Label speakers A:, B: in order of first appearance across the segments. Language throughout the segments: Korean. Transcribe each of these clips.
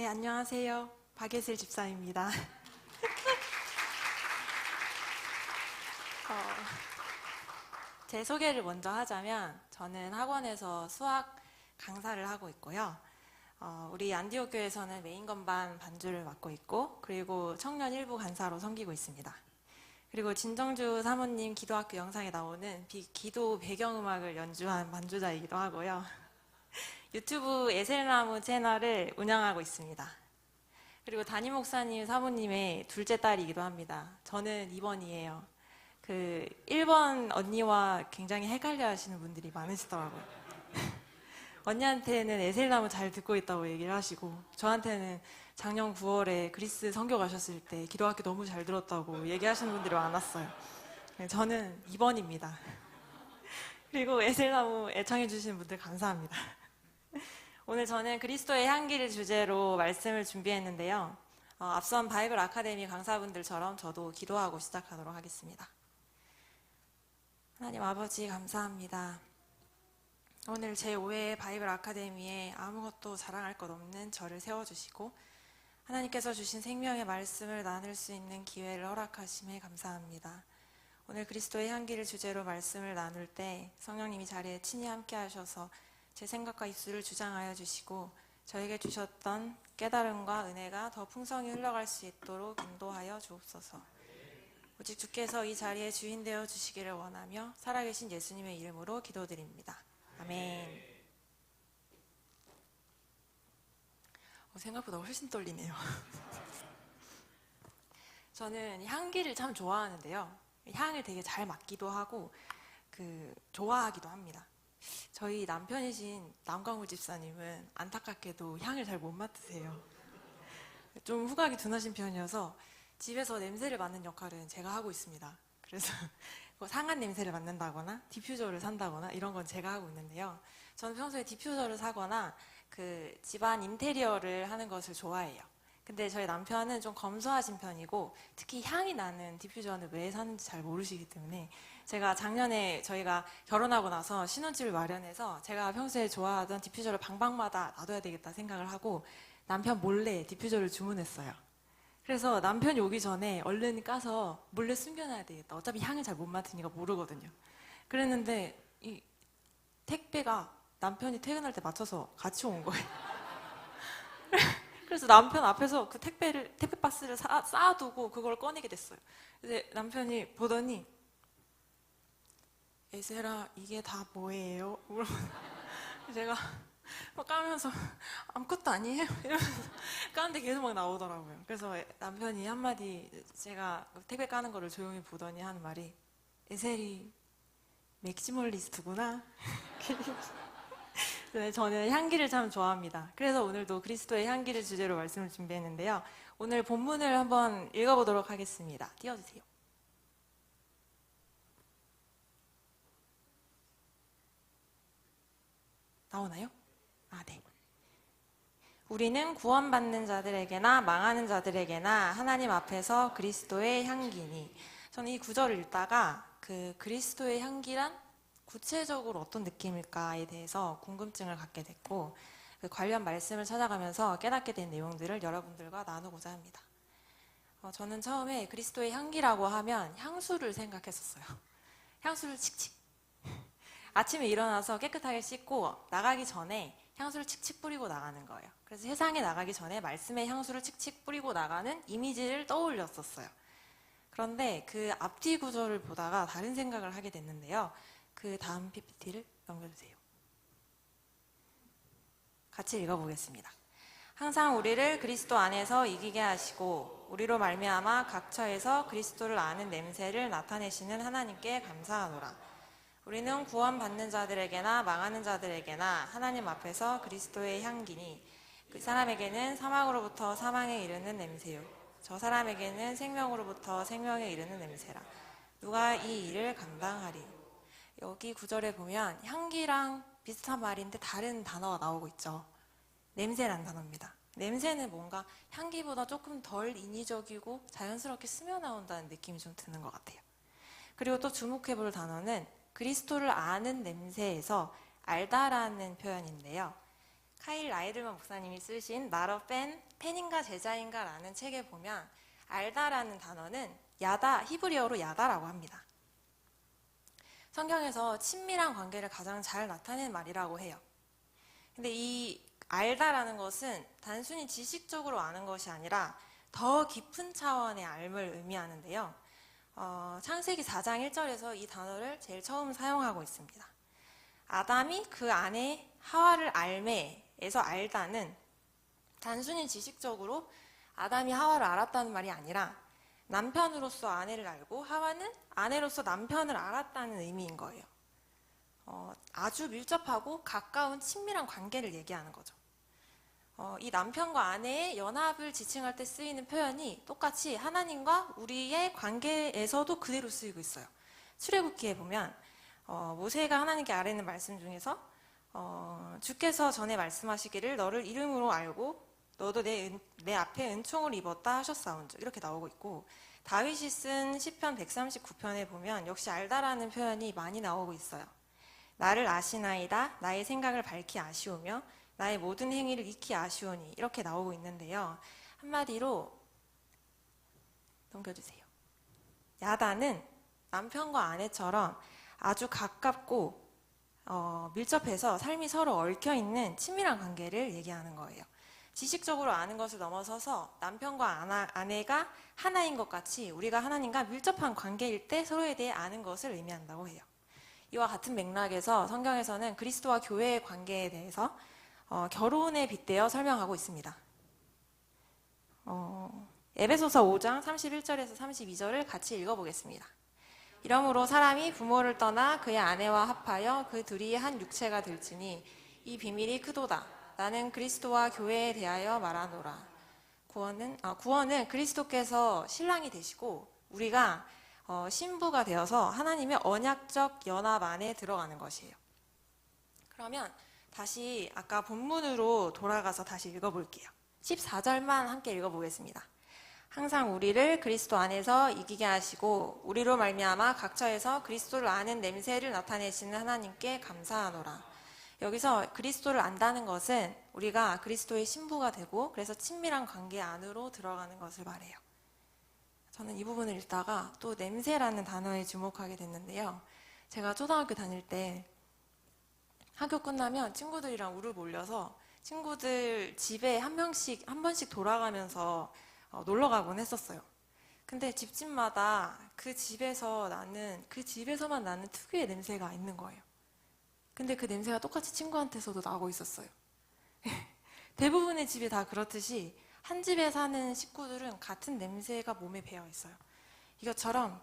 A: 네, 안녕하세요. 박예슬 집사입니다. 제 소개를 먼저 하자면 저는 학원에서 수학 강사를 하고 있고요. 우리 안디옥 교회에서는 메인 건반 반주를 맡고 있고, 그리고 청년 일부 간사로 섬기고 있습니다. 그리고 진정주 사모님 기도학교 영상에 나오는 기도 배경음악을 연주한 반주자이기도 하고요. 유튜브 에셀나무 채널을 운영하고 있습니다. 그리고 담임 목사님 사모님의 둘째 딸이기도 합니다. 저는 2번이에요. 1번 언니와 굉장히 헷갈려 하시는 분들이 많으시더라고요. 언니한테는 에셀나무 잘 듣고 있다고 얘기를 하시고, 저한테는 작년 9월에 그리스 선교 가셨을 때 기도학교 너무 잘 들었다고 얘기하시는 분들이 많았어요. 저는 2번입니다. 그리고 에셀나무 애청해 주시는 분들 감사합니다. 오늘 저는 그리스도의 향기를 주제로 말씀을 준비했는데요. 앞선 바이블 아카데미 강사분들처럼 저도 기도하고 시작하도록 하겠습니다. 하나님 아버지 감사합니다. 오늘 제5회 바이블 아카데미에 아무것도 자랑할 것 없는 저를 세워주시고 하나님께서 주신 생명의 말씀을 나눌 수 있는 기회를 허락하심에 감사합니다. 오늘 그리스도의 향기를 주제로 말씀을 나눌 때 성령님이 자리에 친히 함께 하셔서 제 생각과 입술을 주장하여 주시고 저에게 주셨던 깨달음과 은혜가 더 풍성히 흘러갈 수 있도록 인도하여 주옵소서. 오직 주께서 이 자리에 주인 되어 주시기를 원하며 살아계신 예수님의 이름으로 기도드립니다. 아멘. 생각보다 훨씬 떨리네요. 저는 향기를 참 좋아하는데요. 향을 되게 잘 맡기도 하고 좋아하기도 합니다. 저희 남편이신 남광우 집사님은 안타깝게도 향을 잘 못 맡으세요. 좀 후각이 둔하신 편이어서 집에서 냄새를 맡는 역할은 제가 하고 있습니다. 그래서 상한 냄새를 맡는다거나 디퓨저를 산다거나 이런 건 제가 하고 있는데요. 저는 평소에 디퓨저를 사거나 집안 인테리어를 하는 것을 좋아해요. 근데 저희 남편은 좀 검소하신 편이고 특히 향이 나는 디퓨저는 왜 사는지 잘 모르시기 때문에 제가 작년에 저희가 결혼하고 나서 신혼집을 마련해서 제가 평소에 좋아하던 디퓨저를 방방마다 놔둬야 되겠다 생각을 하고 남편 몰래 디퓨저를 주문했어요. 그래서 남편이 오기 전에 얼른 까서 몰래 숨겨놔야 되겠다. 어차피 향을 잘 못 맡으니까 모르거든요. 그랬는데 이 택배가 남편이 퇴근할 때 맞춰서 같이 온 거예요. 그래서 남편 앞에서 그 택배 박스를 쌓아두고 그걸 꺼내게 됐어요. 근데 남편이 보더니 에셀아 이게 다 뭐예요? 제가 막 까면서 아무것도 아니에요? 이러면서 까는데 계속 막 나오더라고요. 그래서 남편이 한마디 제가 택배 까는 거를 조용히 보더니 하는 말이 에셀이 맥시멀리스트구나. 네, 저는 향기를 참 좋아합니다. 그래서 오늘도 그리스도의 향기를 주제로 말씀을 준비했는데요. 오늘 본문을 한번 읽어보도록 하겠습니다. 띄워주세요. 나오나요? 네. 우리는 구원받는 자들에게나 망하는 자들에게나 하나님 앞에서 그리스도의 향기니. 저는 이 구절을 읽다가 그리스도의 향기란 구체적으로 어떤 느낌일까에 대해서 궁금증을 갖게 됐고 관련 말씀을 찾아가면서 깨닫게 된 내용들을 여러분들과 나누고자 합니다. 저는 처음에 그리스도의 향기라고 하면 향수를 생각했었어요. 향수를 칙칙. 아침에 일어나서 깨끗하게 씻고 나가기 전에 향수를 칙칙 뿌리고 나가는 거예요. 그래서 세상에 나가기 전에 말씀의 향수를 칙칙 뿌리고 나가는 이미지를 떠올렸었어요. 그런데 그 앞뒤 구절을 보다가 다른 생각을 하게 됐는데요. 그 다음 PPT를 넘겨주세요. 같이 읽어보겠습니다. 항상 우리를 그리스도 안에서 이기게 하시고 우리로 말미암아 각처에서 그리스도를 아는 냄새를 나타내시는 하나님께 감사하노라. 우리는 구원받는 자들에게나 망하는 자들에게나 하나님 앞에서 그리스도의 향기니 그 사람에게는 사망으로부터 사망에 이르는 냄새요 저 사람에게는 생명으로부터 생명에 이르는 냄새라. 누가 이 일을 감당하리. 여기 구절에 보면 향기랑 비슷한 말인데 다른 단어가 나오고 있죠. 냄새란 단어입니다. 냄새는 뭔가 향기보다 조금 덜 인위적이고 자연스럽게 스며나온다는 느낌이 좀 드는 것 같아요. 그리고 또 주목해볼 단어는 그리스도를 아는 냄새에서 알다라는 표현인데요. 카일 라이들만 목사님이 쓰신 나러 팬인가 제자인가 라는 책에 보면 알다라는 단어는 야다, 히브리어로 야다라고 합니다. 성경에서 친밀한 관계를 가장 잘 나타낸 말이라고 해요. 근데 이 알다라는 것은 단순히 지식적으로 아는 것이 아니라 더 깊은 차원의 알을 의미하는데요. 창세기 4장 1절에서 이 단어를 제일 처음 사용하고 있습니다. 아담이 그 아내 하와를 알매에서 알다는 단순히 지식적으로 아담이 하와를 알았다는 말이 아니라 남편으로서 아내를 알고 하와는 아내로서 남편을 알았다는 의미인 거예요. 아주 밀접하고 가까운 친밀한 관계를 얘기하는 거죠. 이 남편과 아내의 연합을 지칭할 때 쓰이는 표현이 똑같이 하나님과 우리의 관계에서도 그대로 쓰이고 있어요. 출애굽기에 보면 모세가 하나님께 아뢰는 말씀 중에서 주께서 전에 말씀하시기를 너를 이름으로 알고 너도 내 앞에 은총을 입었다 하셨사온즉 이렇게 나오고 있고, 다윗이 쓴 시편 139편에 보면 역시 알다라는 표현이 많이 나오고 있어요. 나를 아시나이다 나의 생각을 밝히 아시오며 나의 모든 행위를 익히 아시오니 이렇게 나오고 있는데요. 한마디로 넘겨주세요. 야다는 남편과 아내처럼 아주 가깝고 밀접해서 삶이 서로 얽혀있는 친밀한 관계를 얘기하는 거예요. 지식적으로 아는 것을 넘어서서 남편과 아내가 하나인 것 같이 우리가 하나님과 밀접한 관계일 때 서로에 대해 아는 것을 의미한다고 해요. 이와 같은 맥락에서 성경에서는 그리스도와 교회의 관계에 대해서 결혼에 빗대어 설명하고 있습니다. 에베소서 5장 31절에서 32절을 같이 읽어보겠습니다. 이러므로 사람이 부모를 떠나 그의 아내와 합하여 그 둘이 한 육체가 될지니 이 비밀이 크도다. 나는 그리스도와 교회에 대하여 말하노라. 구원은 그리스도께서 신랑이 되시고 우리가 신부가 되어서 하나님의 언약적 연합 안에 들어가는 것이에요. 그러면 다시 아까 본문으로 돌아가서 다시 읽어볼게요. 14절만 함께 읽어보겠습니다. 항상 우리를 그리스도 안에서 이기게 하시고 우리로 말미암아 각처에서 그리스도를 아는 냄새를 나타내시는 하나님께 감사하노라. 여기서 그리스도를 안다는 것은 우리가 그리스도의 신부가 되고 그래서 친밀한 관계 안으로 들어가는 것을 말해요. 저는 이 부분을 읽다가 또 냄새라는 단어에 주목하게 됐는데요. 제가 초등학교 다닐 때 학교 끝나면 친구들이랑 우르 몰려서 친구들 집에 한 번씩 돌아가면서 놀러 가곤 했었어요. 근데 집집마다 그 집에서만 나는 특유의 냄새가 있는 거예요. 근데 그 냄새가 똑같이 친구한테서도 나고 있었어요. 대부분의 집이 다 그렇듯이 한 집에 사는 식구들은 같은 냄새가 몸에 배어 있어요. 이것처럼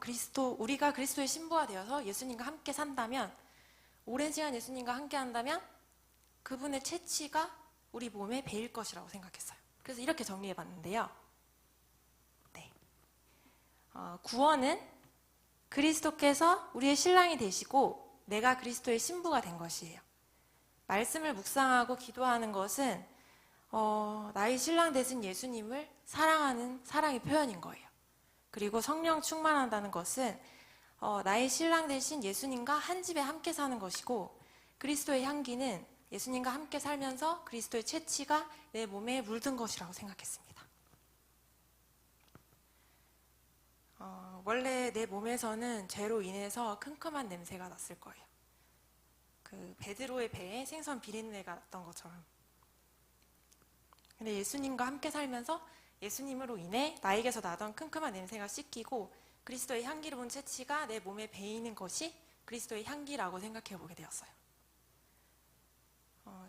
A: 우리가 그리스도의 신부가 되어서 예수님과 함께 산다면, 오랜 시간 예수님과 함께 한다면 그분의 체취가 우리 몸에 배일 것이라고 생각했어요. 그래서 이렇게 정리해 봤는데요. 구원은 그리스도께서 우리의 신랑이 되시고 내가 그리스도의 신부가 된 것이에요. 말씀을 묵상하고 기도하는 것은 나의 신랑 되신 예수님을 사랑하는 사랑의 표현인 거예요. 그리고 성령 충만한다는 것은 나의 신랑 되신 예수님과 한 집에 함께 사는 것이고, 그리스도의 향기는 예수님과 함께 살면서 그리스도의 체취가 내 몸에 물든 것이라고 생각했습니다. 원래 내 몸에서는 죄로 인해서 큼큼한 냄새가 났을 거예요. 그 베드로의 배에 생선 비린내가 났던 것처럼. 근데 예수님과 함께 살면서 예수님으로 인해 나에게서 나던 큼큼한 냄새가 씻기고 그리스도의 향기로운 체취가 내 몸에 배이는 것이 그리스도의 향기라고 생각해 보게 되었어요.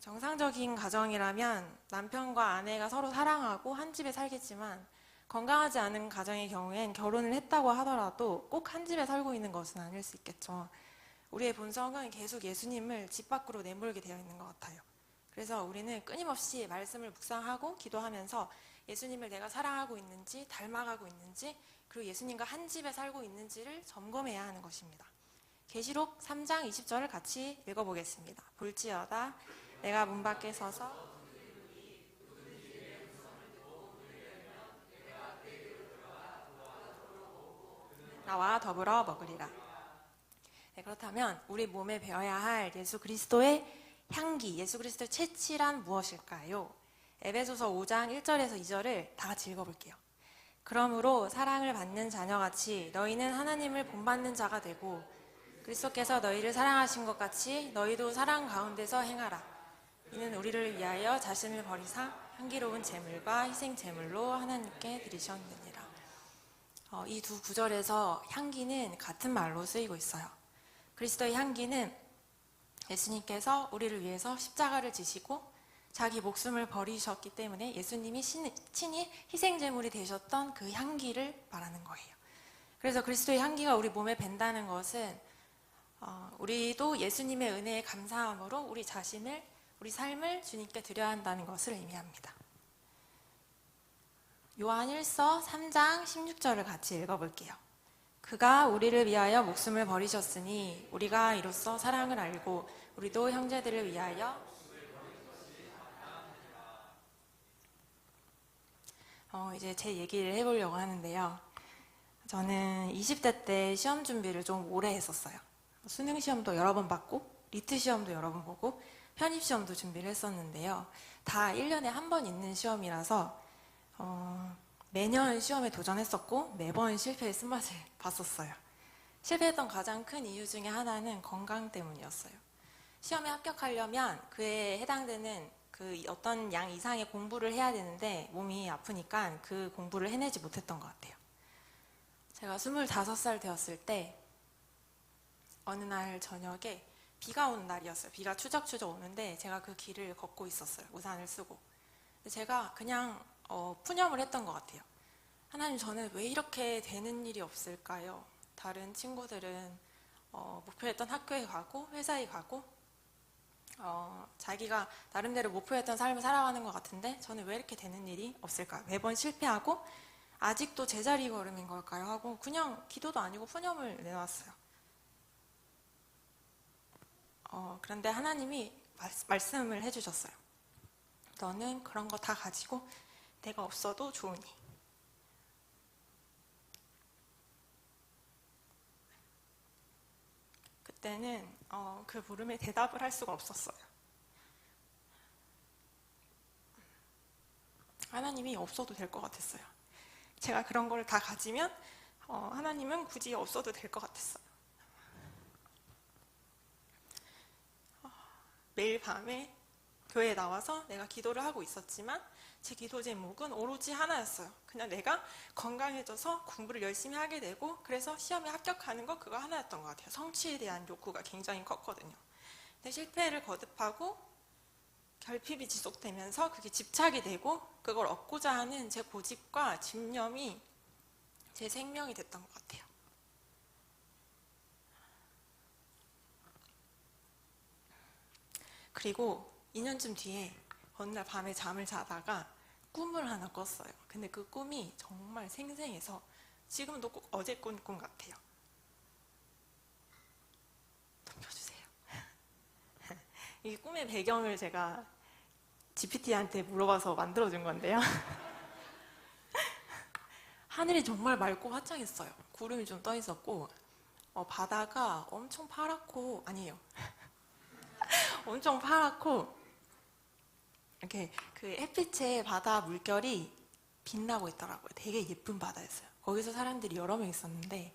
A: 정상적인 가정이라면 남편과 아내가 서로 사랑하고 한 집에 살겠지만, 건강하지 않은 가정의 경우엔 결혼을 했다고 하더라도 꼭 한 집에 살고 있는 것은 아닐 수 있겠죠. 우리의 본성은 계속 예수님을 집 밖으로 내몰게 되어 있는 것 같아요. 그래서 우리는 끊임없이 말씀을 묵상하고 기도하면서 예수님을 내가 사랑하고 있는지, 닮아가고 있는지, 그리고 예수님과 한 집에 살고 있는지를 점검해야 하는 것입니다. 계시록 3장 20절을 같이 읽어보겠습니다. 볼지어다 내가 문 밖에 서서 나와 더불어 먹으리라. 네, 그렇다면 우리 몸에 배어야 할 예수 그리스도의 향기, 예수 그리스도의 채취란 무엇일까요? 에베소서 5장 1절에서 2절을 다 같이 읽어볼게요. 그러므로 사랑을 받는 자녀같이 너희는 하나님을 본받는 자가 되고 그리스도께서 너희를 사랑하신 것 같이 너희도 사랑 가운데서 행하라. 이는 우리를 위하여 자신을 버리사 향기로운 제물과 희생 제물로 하나님께 드리셨느니라. 이 두 구절에서 향기는 같은 말로 쓰이고 있어요. 그리스도의 향기는 예수님께서 우리를 위해서 십자가를 지시고 자기 목숨을 버리셨기 때문에 예수님이 친히 희생제물이 되셨던 그 향기를 말하는 거예요. 그래서 그리스도의 향기가 우리 몸에 밴다는 것은 우리도 예수님의 은혜에 감사함으로 우리 자신을, 우리 삶을 주님께 드려야 한다는 것을 의미합니다. 요한 1서 3장 16절을 같이 읽어볼게요. 그가 우리를 위하여 목숨을 버리셨으니 우리가 이로써 사랑을 알고 우리도 형제들을 위하여 이제 제 얘기를 해보려고 하는데요. 저는 20대 때 시험 준비를 좀 오래 했었어요. 수능 시험도 여러 번 봤고 리트 시험도 여러 번 보고 편입 시험도 준비를 했었는데요. 다 1년에 한 번 있는 시험이라서 매년 시험에 도전했었고 매번 실패의 쓴맛을 봤었어요. 실패했던 가장 큰 이유 중에 하나는 건강 때문이었어요. 시험에 합격하려면 그에 해당되는 그 어떤 양 이상의 공부를 해야 되는데 몸이 아프니까 그 공부를 해내지 못했던 것 같아요. 제가 25살 되었을 때 어느 날 저녁에 비가 오는 날이었어요. 비가 추적추적 오는데 제가 그 길을 걷고 있었어요. 우산을 쓰고. 제가 그냥 푸념을 했던 것 같아요. 하나님, 저는 왜 이렇게 되는 일이 없을까요? 다른 친구들은 목표했던 학교에 가고 회사에 가고 자기가 나름대로 목표했던 삶을 살아가는 것 같은데 저는 왜 이렇게 되는 일이 없을까? 매번 실패하고 아직도 제자리 걸음인 걸까요? 하고 그냥 기도도 아니고 푸념을 내놨어요. 그런데 하나님이 말씀을 해주셨어요. 너는 그런 거 다 가지고 내가 없어도 좋으니. 그때는 그 부름에 대답을 할 수가 없었어요. 하나님이 없어도 될 것 같았어요. 제가 그런 걸 다 가지면 하나님은 굳이 없어도 될 것 같았어요. 매일 밤에 교회에 나와서 내가 기도를 하고 있었지만 제 기도 제목은 오로지 하나였어요. 그냥 내가 건강해져서 공부를 열심히 하게 되고 그래서 시험에 합격하는 거, 그거 하나였던 것 같아요. 성취에 대한 욕구가 굉장히 컸거든요. 근데 실패를 거듭하고 결핍이 지속되면서 그게 집착이 되고 그걸 얻고자 하는 제 고집과 집념이 제 생명이 됐던 것 같아요. 그리고 2년쯤 뒤에 어느 날 밤에 잠을 자다가 꿈을 하나 꿨어요. 근데 그 꿈이 정말 생생해서 지금도 꼭 어제 꾼 꿈 같아요. 덤벼주세요. 이 꿈의 배경을 제가 GPT한테 물어봐서 만들어준 건데요. 하늘이 정말 맑고 화창했어요. 구름이 좀 떠 있었고 바다가 엄청 파랗고, 아니에요. 엄청 파랗고 이렇게 그 햇빛에 바다 물결이 빛나고 있더라고요. 되게 예쁜 바다였어요. 거기서 사람들이 여러 명 있었는데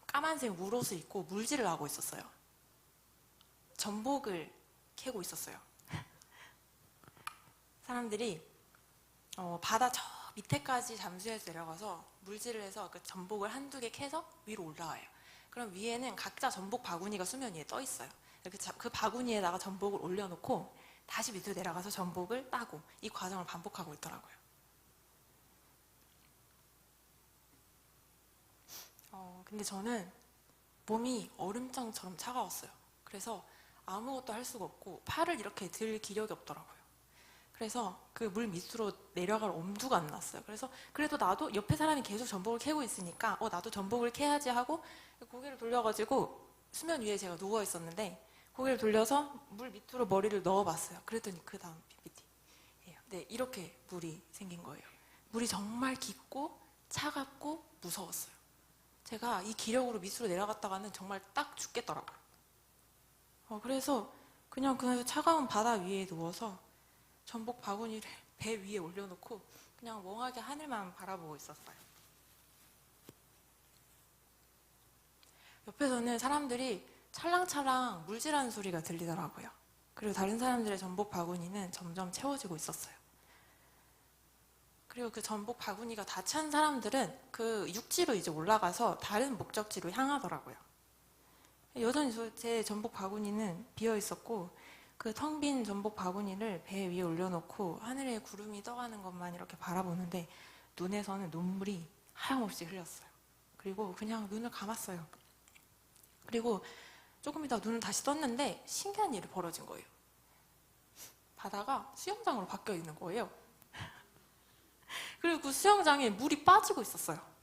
A: 까만색 물옷을 입고 물질을 하고 있었어요. 전복을 캐고 있었어요. 사람들이 바다 저 밑에까지 잠수해서 내려가서 물질을 해서 그 전복을 한두 개 캐서 위로 올라와요. 그럼 위에는 각자 전복 바구니가 수면 위에 떠 있어요. 그 바구니에다가 전복을 올려놓고 다시 밑으로 내려가서 전복을 따고 이 과정을 반복하고 있더라고요. 근데 저는 몸이 얼음장처럼 차가웠어요. 그래서 아무것도 할 수가 없고 팔을 이렇게 들 기력이 없더라고요. 그래서 그 물 밑으로 내려갈 엄두가 안 났어요. 그래서 그래도 나도 옆에 사람이 계속 전복을 캐고 있으니까 나도 전복을 캐야지 하고 고개를 돌려가지고 수면 위에 제가 누워 있었는데 고개를 돌려서 물 밑으로 머리를 넣어봤어요. 그랬더니 그 다음 PPT예요. 네, 이렇게 물이 생긴 거예요. 물이 정말 깊고 차갑고 무서웠어요. 제가 이 기력으로 밑으로 내려갔다가는 정말 딱 죽겠더라고요. 그래서 그냥 그 차가운 바다 위에 누워서 전복 바구니를 배 위에 올려놓고 그냥 멍하게 하늘만 바라보고 있었어요. 옆에서는 사람들이 찰랑찰랑 물질하는 소리가 들리더라고요. 그리고 다른 사람들의 전복 바구니는 점점 채워지고 있었어요. 그리고 그 전복 바구니가 다 찬 사람들은 그 육지로 이제 올라가서 다른 목적지로 향하더라고요. 여전히 제 전복 바구니는 비어 있었고 그 텅 빈 전복 바구니를 배 위에 올려놓고 하늘에 구름이 떠가는 것만 이렇게 바라보는데 눈에서는 눈물이 하염없이 흘렸어요. 그리고 그냥 눈을 감았어요. 그리고 조금 있다가 눈을 다시 떴는데 신기한 일이 벌어진 거예요. 바다가 수영장으로 바뀌어 있는 거예요. 그리고 그 수영장에 물이 빠지고 있었어요.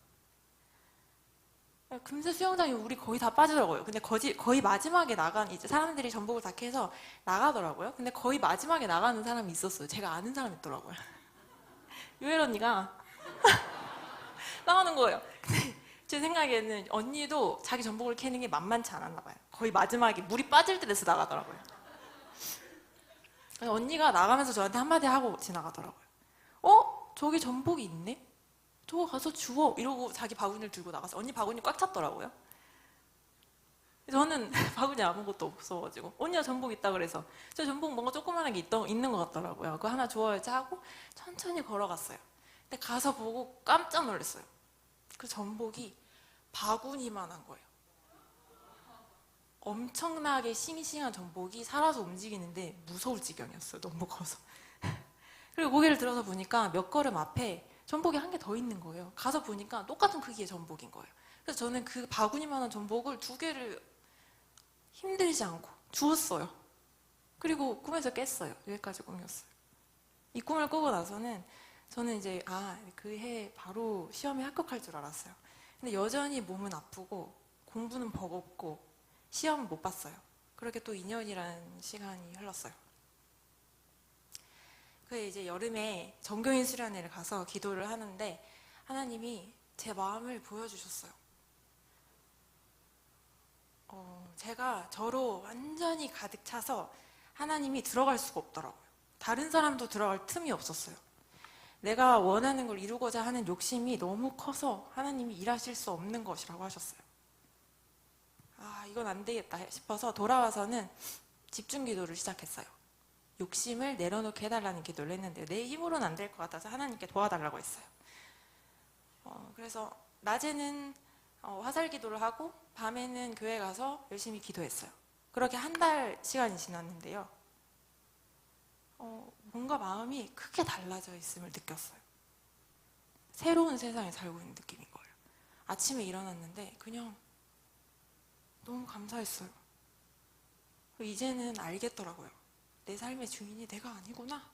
A: 금세 수영장에 물이 거의 다 빠지더라고요. 근데 거의 마지막에 나간, 이제 사람들이 전복을 다 캐서 나가더라고요. 근데 거의 마지막에 나가는 사람이 있었어요. 제가 아는 사람이 있더라고요. 유엘 언니가 나가는 거예요. 근데 제 생각에는 언니도 자기 전복을 캐는 게 만만치 않았나 봐요. 거의 마지막에 물이 빠질 때 돼서 나가더라고요. 언니가 나가면서 저한테 한마디 하고 지나가더라고요. 저기 전복이 있네? 저거 가서 주워 이러고 자기 바구니를 들고 나가서 언니 바구니 꽉 찼더라고요. 저는 바구니 아무것도 없어가지고 언니가 전복 있다 그래서 저 전복 뭔가 조그만한 게 있는 것 같더라고요. 그거 하나 주워야지 하고 천천히 걸어갔어요. 근데 가서 보고 깜짝 놀랐어요. 그 전복이 바구니만한 거예요. 엄청나게 싱싱한 전복이 살아서 움직이는데 무서울 지경이었어요. 너무 커서. 그리고 고개를 들어서 보니까 몇 걸음 앞에 전복이 한 개 더 있는 거예요. 가서 보니까 똑같은 크기의 전복인 거예요. 그래서 저는 그 바구니만한 전복을 2개를 힘들지 않고 주웠어요. 그리고 꿈에서 깼어요. 여기까지 꿈이었어요. 이 꿈을 꾸고 나서는 저는 이제 그 해 바로 시험에 합격할 줄 알았어요. 근데 여전히 몸은 아프고 공부는 버겁고 시험은 못 봤어요. 그렇게 또 2년이라는 시간이 흘렀어요. 그게 이제 여름에 정교인 수련회를 가서 기도를 하는데 하나님이 제 마음을 보여주셨어요. 제가 저로 완전히 가득 차서 하나님이 들어갈 수가 없더라고요. 다른 사람도 들어갈 틈이 없었어요. 내가 원하는 걸 이루고자 하는 욕심이 너무 커서 하나님이 일하실 수 없는 것이라고 하셨어요. 이건 안 되겠다 싶어서 돌아와서는 집중 기도를 시작했어요. 욕심을 내려놓게 해달라는 기도를 했는데 내 힘으로는 안 될 것 같아서 하나님께 도와달라고 했어요. 그래서 낮에는 화살 기도를 하고 밤에는 교회 가서 열심히 기도했어요. 그렇게 한 달 시간이 지났는데요. 뭔가 마음이 크게 달라져 있음을 느꼈어요. 새로운 세상에 살고 있는 느낌인 거예요. 아침에 일어났는데 그냥 너무 감사했어요. 이제는 알겠더라고요. 내 삶의 주인이 내가 아니구나.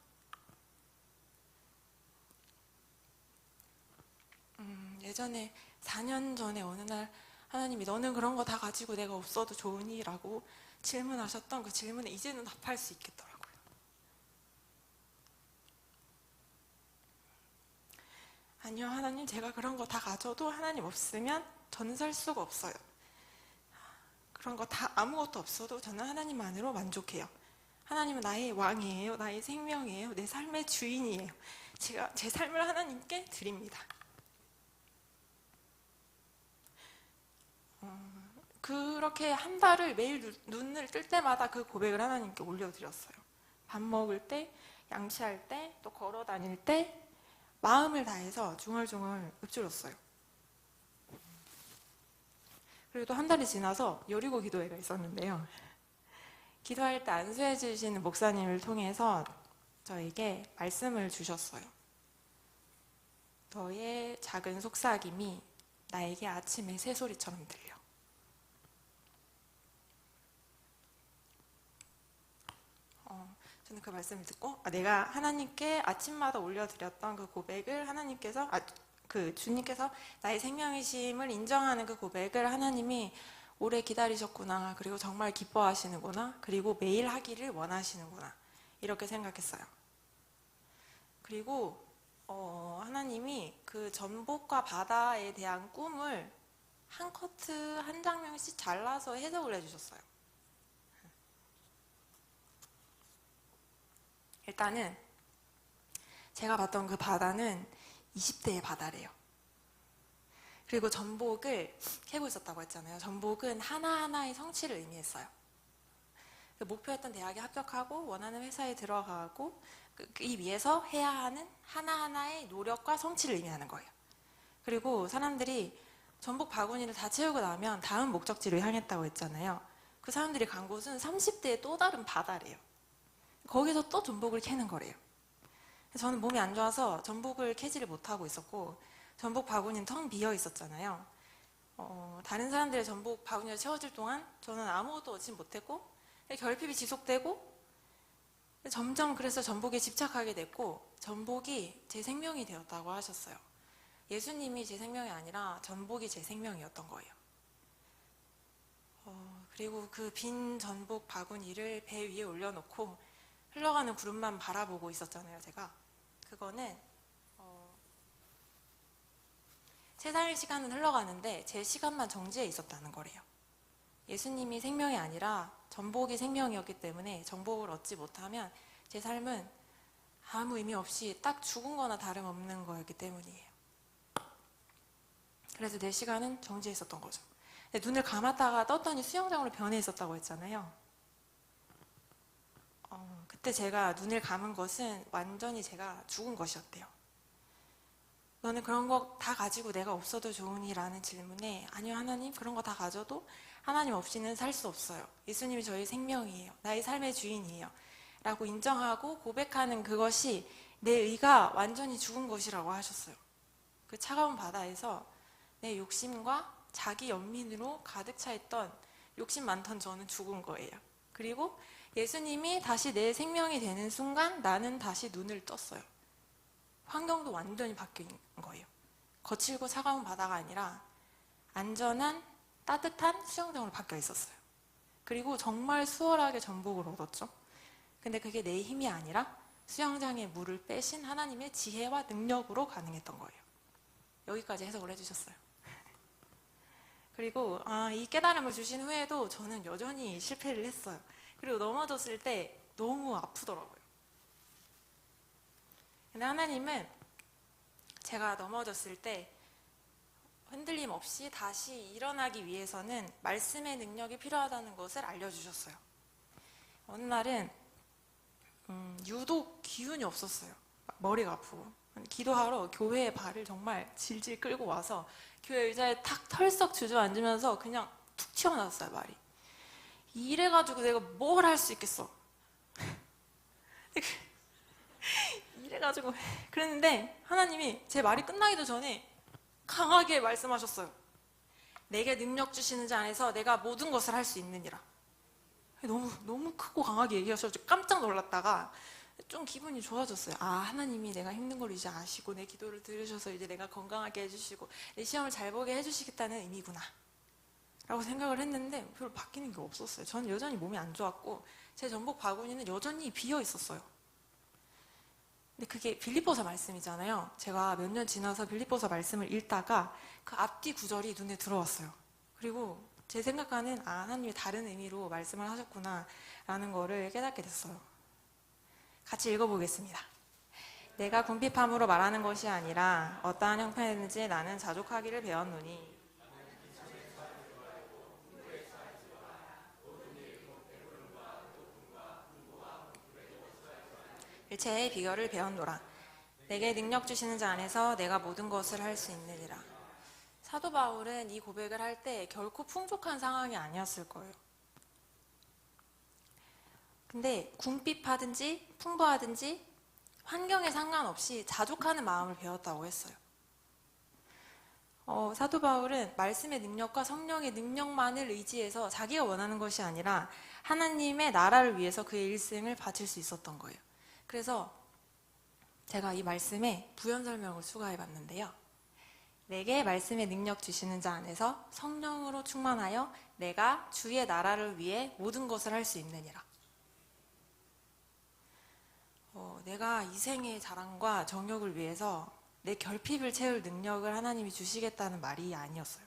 A: 예전에 4년 전에 어느 날 하나님이 너는 그런 거 다 가지고 내가 없어도 좋으니? 라고 질문하셨던 그 질문에 이제는 답할 수 있겠더라고요. 아니요, 하나님, 제가 그런 거 다 가져도 하나님 없으면 저는 살 수가 없어요. 그런 거 다 아무것도 없어도 저는 하나님만으로 만족해요. 하나님은 나의 왕이에요. 나의 생명이에요. 내 삶의 주인이에요. 제가 제 삶을 하나님께 드립니다. 그렇게 한 달을 매일 눈을 뜰 때마다 그 고백을 하나님께 올려드렸어요. 밥 먹을 때, 양치할 때, 또 걸어 다닐 때 마음을 다해서 중얼중얼 읊조렸어요. 그리고 또 한 달이 지나서 여리고 기도회가 있었는데요. 기도할 때 안수해 주시는 목사님을 통해서 저에게 말씀을 주셨어요. 너의 작은 속삭임이 나에게 아침의 새소리처럼 들려. 저는 그 말씀을 듣고 내가 하나님께 아침마다 올려드렸던 그 고백을 하나님께서 주님께서 나의 생명이심을 인정하는 그 고백을 하나님이 오래 기다리셨구나. 그리고 정말 기뻐하시는구나. 그리고 매일 하기를 원하시는구나. 이렇게 생각했어요. 그리고 하나님이 그 전복과 바다에 대한 꿈을 한 커트 한 장면씩 잘라서 해석을 해주셨어요. 일단은 제가 봤던 그 바다는 20대의 바다래요. 그리고 전복을 캐고 있었다고 했잖아요. 전복은 하나하나의 성취를 의미했어요. 목표했던 대학에 합격하고 원하는 회사에 들어가고 이 위해서 해야 하는 하나하나의 노력과 성취를 의미하는 거예요. 그리고 사람들이 전복 바구니를 다 채우고 나면 다음 목적지로 향했다고 했잖아요. 그 사람들이 간 곳은 30대의 또 다른 바다래요. 거기서 또 전복을 캐는 거래요. 저는 몸이 안 좋아서 전복을 캐지를 못하고 있었고 전복 바구니는 텅 비어 있었잖아요. 다른 사람들의 전복 바구니가 채워질 동안 저는 아무것도 얻지 못했고 결핍이 지속되고 점점 그래서 전복에 집착하게 됐고 전복이 제 생명이 되었다고 하셨어요. 예수님이 제 생명이 아니라 전복이 제 생명이었던 거예요. 그리고 그 빈 전복 바구니를 배 위에 올려놓고 흘러가는 구름만 바라보고 있었잖아요, 제가. 그거는 세상의 시간은 흘러가는데 제 시간만 정지해 있었다는 거래요. 예수님이 생명이 아니라 전복이 생명이었기 때문에 전복을 얻지 못하면 제 삶은 아무 의미 없이 딱 죽은 거나 다름없는 거였기 때문이에요. 그래서 내 시간은 정지해 있었던 거죠. 눈을 감았다가 떴더니 수영장으로 변해 있었다고 했잖아요. 그때 제가 눈을 감은 것은 완전히 제가 죽은 것이었대요. 너는 그런 거 다 가지고 내가 없어도 좋으니? 라는 질문에 아니요 하나님, 그런 거 다 가져도 하나님 없이는 살 수 없어요. 예수님이 저의 생명이에요. 나의 삶의 주인이에요. 라고 인정하고 고백하는 그것이 내 의가 완전히 죽은 것이라고 하셨어요. 그 차가운 바다에서 내 욕심과 자기 연민으로 가득 차 있던 욕심 많던 저는 죽은 거예요. 그리고 예수님이 다시 내 생명이 되는 순간 나는 다시 눈을 떴어요. 환경도 완전히 바뀐 거예요. 거칠고 차가운 바다가 아니라 안전한 따뜻한 수영장으로 바뀌어 있었어요. 그리고 정말 수월하게 전복을 얻었죠. 근데 그게 내 힘이 아니라 수영장에 물을 빼신 하나님의 지혜와 능력으로 가능했던 거예요. 여기까지 해석을 해주셨어요. 그리고 이 깨달음을 주신 후에도 저는 여전히 실패를 했어요. 그리고 넘어졌을 때 너무 아프더라고요. 근데 하나님은 제가 넘어졌을 때 흔들림 없이 다시 일어나기 위해서는 말씀의 능력이 필요하다는 것을 알려주셨어요. 어느 날은 유독 기운이 없었어요. 머리가 아프고. 기도하러 교회에 발을 정말 질질 끌고 와서 교회 의자에 탁 털썩 주저앉으면서 그냥 툭 튀어나왔어요, 말이. 이래가지고 내가 뭘 할 수 있겠어. 이래가지고 그랬는데 하나님이 제 말이 끝나기도 전에 강하게 말씀하셨어요. 내게 능력 주시는 자 안에서 내가 모든 것을 할 수 있느니라. 너무 크고 강하게 얘기하셔서 깜짝 놀랐다가 좀 기분이 좋아졌어요. 하나님이 내가 힘든 걸 이제 아시고 내 기도를 들으셔서 이제 내가 건강하게 해주시고 내 시험을 잘 보게 해주시겠다는 의미구나 라고 생각을 했는데 별로 바뀌는 게 없었어요. 저는 여전히 몸이 안 좋았고 제 전복 바구니는 여전히 비어 있었어요. 근데 그게 빌립보서 말씀이잖아요. 제가 몇 년 지나서 빌립보서 말씀을 읽다가 그 앞뒤 구절이 눈에 들어왔어요. 그리고 제 생각과는 하나님이 다른 의미로 말씀을 하셨구나 라는 거를 깨닫게 됐어요. 같이 읽어보겠습니다. 내가 궁핍함으로 말하는 것이 아니라 어떠한 형편이든지 나는 자족하기를 배웠노니 일체의 비결을 배웠노라. 내게 능력 주시는 자 안에서 내가 모든 것을 할 수 있느니라. 사도 바울은 이 고백을 할 때 결코 풍족한 상황이 아니었을 거예요. 근데 궁핍하든지 풍부하든지 환경에 상관없이 자족하는 마음을 배웠다고 했어요. 사도 바울은 말씀의 능력과 성령의 능력만을 의지해서 자기가 원하는 것이 아니라 하나님의 나라를 위해서 그의 일생을 바칠 수 있었던 거예요. 그래서 제가 이 말씀에 부연 설명을 추가해 봤는데요. 내게 말씀의 능력 주시는 자 안에서 성령으로 충만하여 내가 주의 나라를 위해 모든 것을 할 수 있느니라. 내가 이 생의 자랑과 정욕을 위해서 내 결핍을 채울 능력을 하나님이 주시겠다는 말이 아니었어요.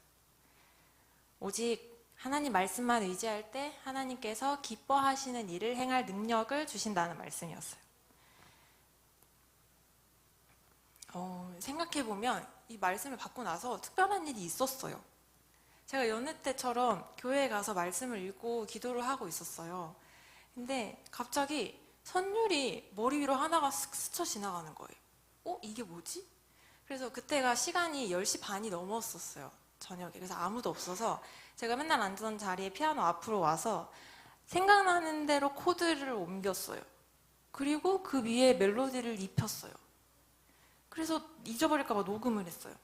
A: 오직 하나님 말씀만 의지할 때 하나님께서 기뻐하시는 일을 행할 능력을 주신다는 말씀이었어요. 생각해보면 이 말씀을 받고 나서 특별한 일이 있었어요. 제가 여느 때처럼 교회에 가서 말씀을 읽고 기도를 하고 있었어요. 근데 갑자기 선율이 머리 위로 하나가 슥 스쳐 지나가는 거예요. 이게 뭐지? 그래서 그때가 시간이 10시 반이 넘었었어요. 저녁에. 그래서 아무도 없어서 제가 맨날 앉던 자리에 피아노 앞으로 와서 생각나는 대로 코드를 옮겼어요. 그리고 그 위에 멜로디를 입혔어요. 그래서 잊어버릴까봐 녹음을 했어요.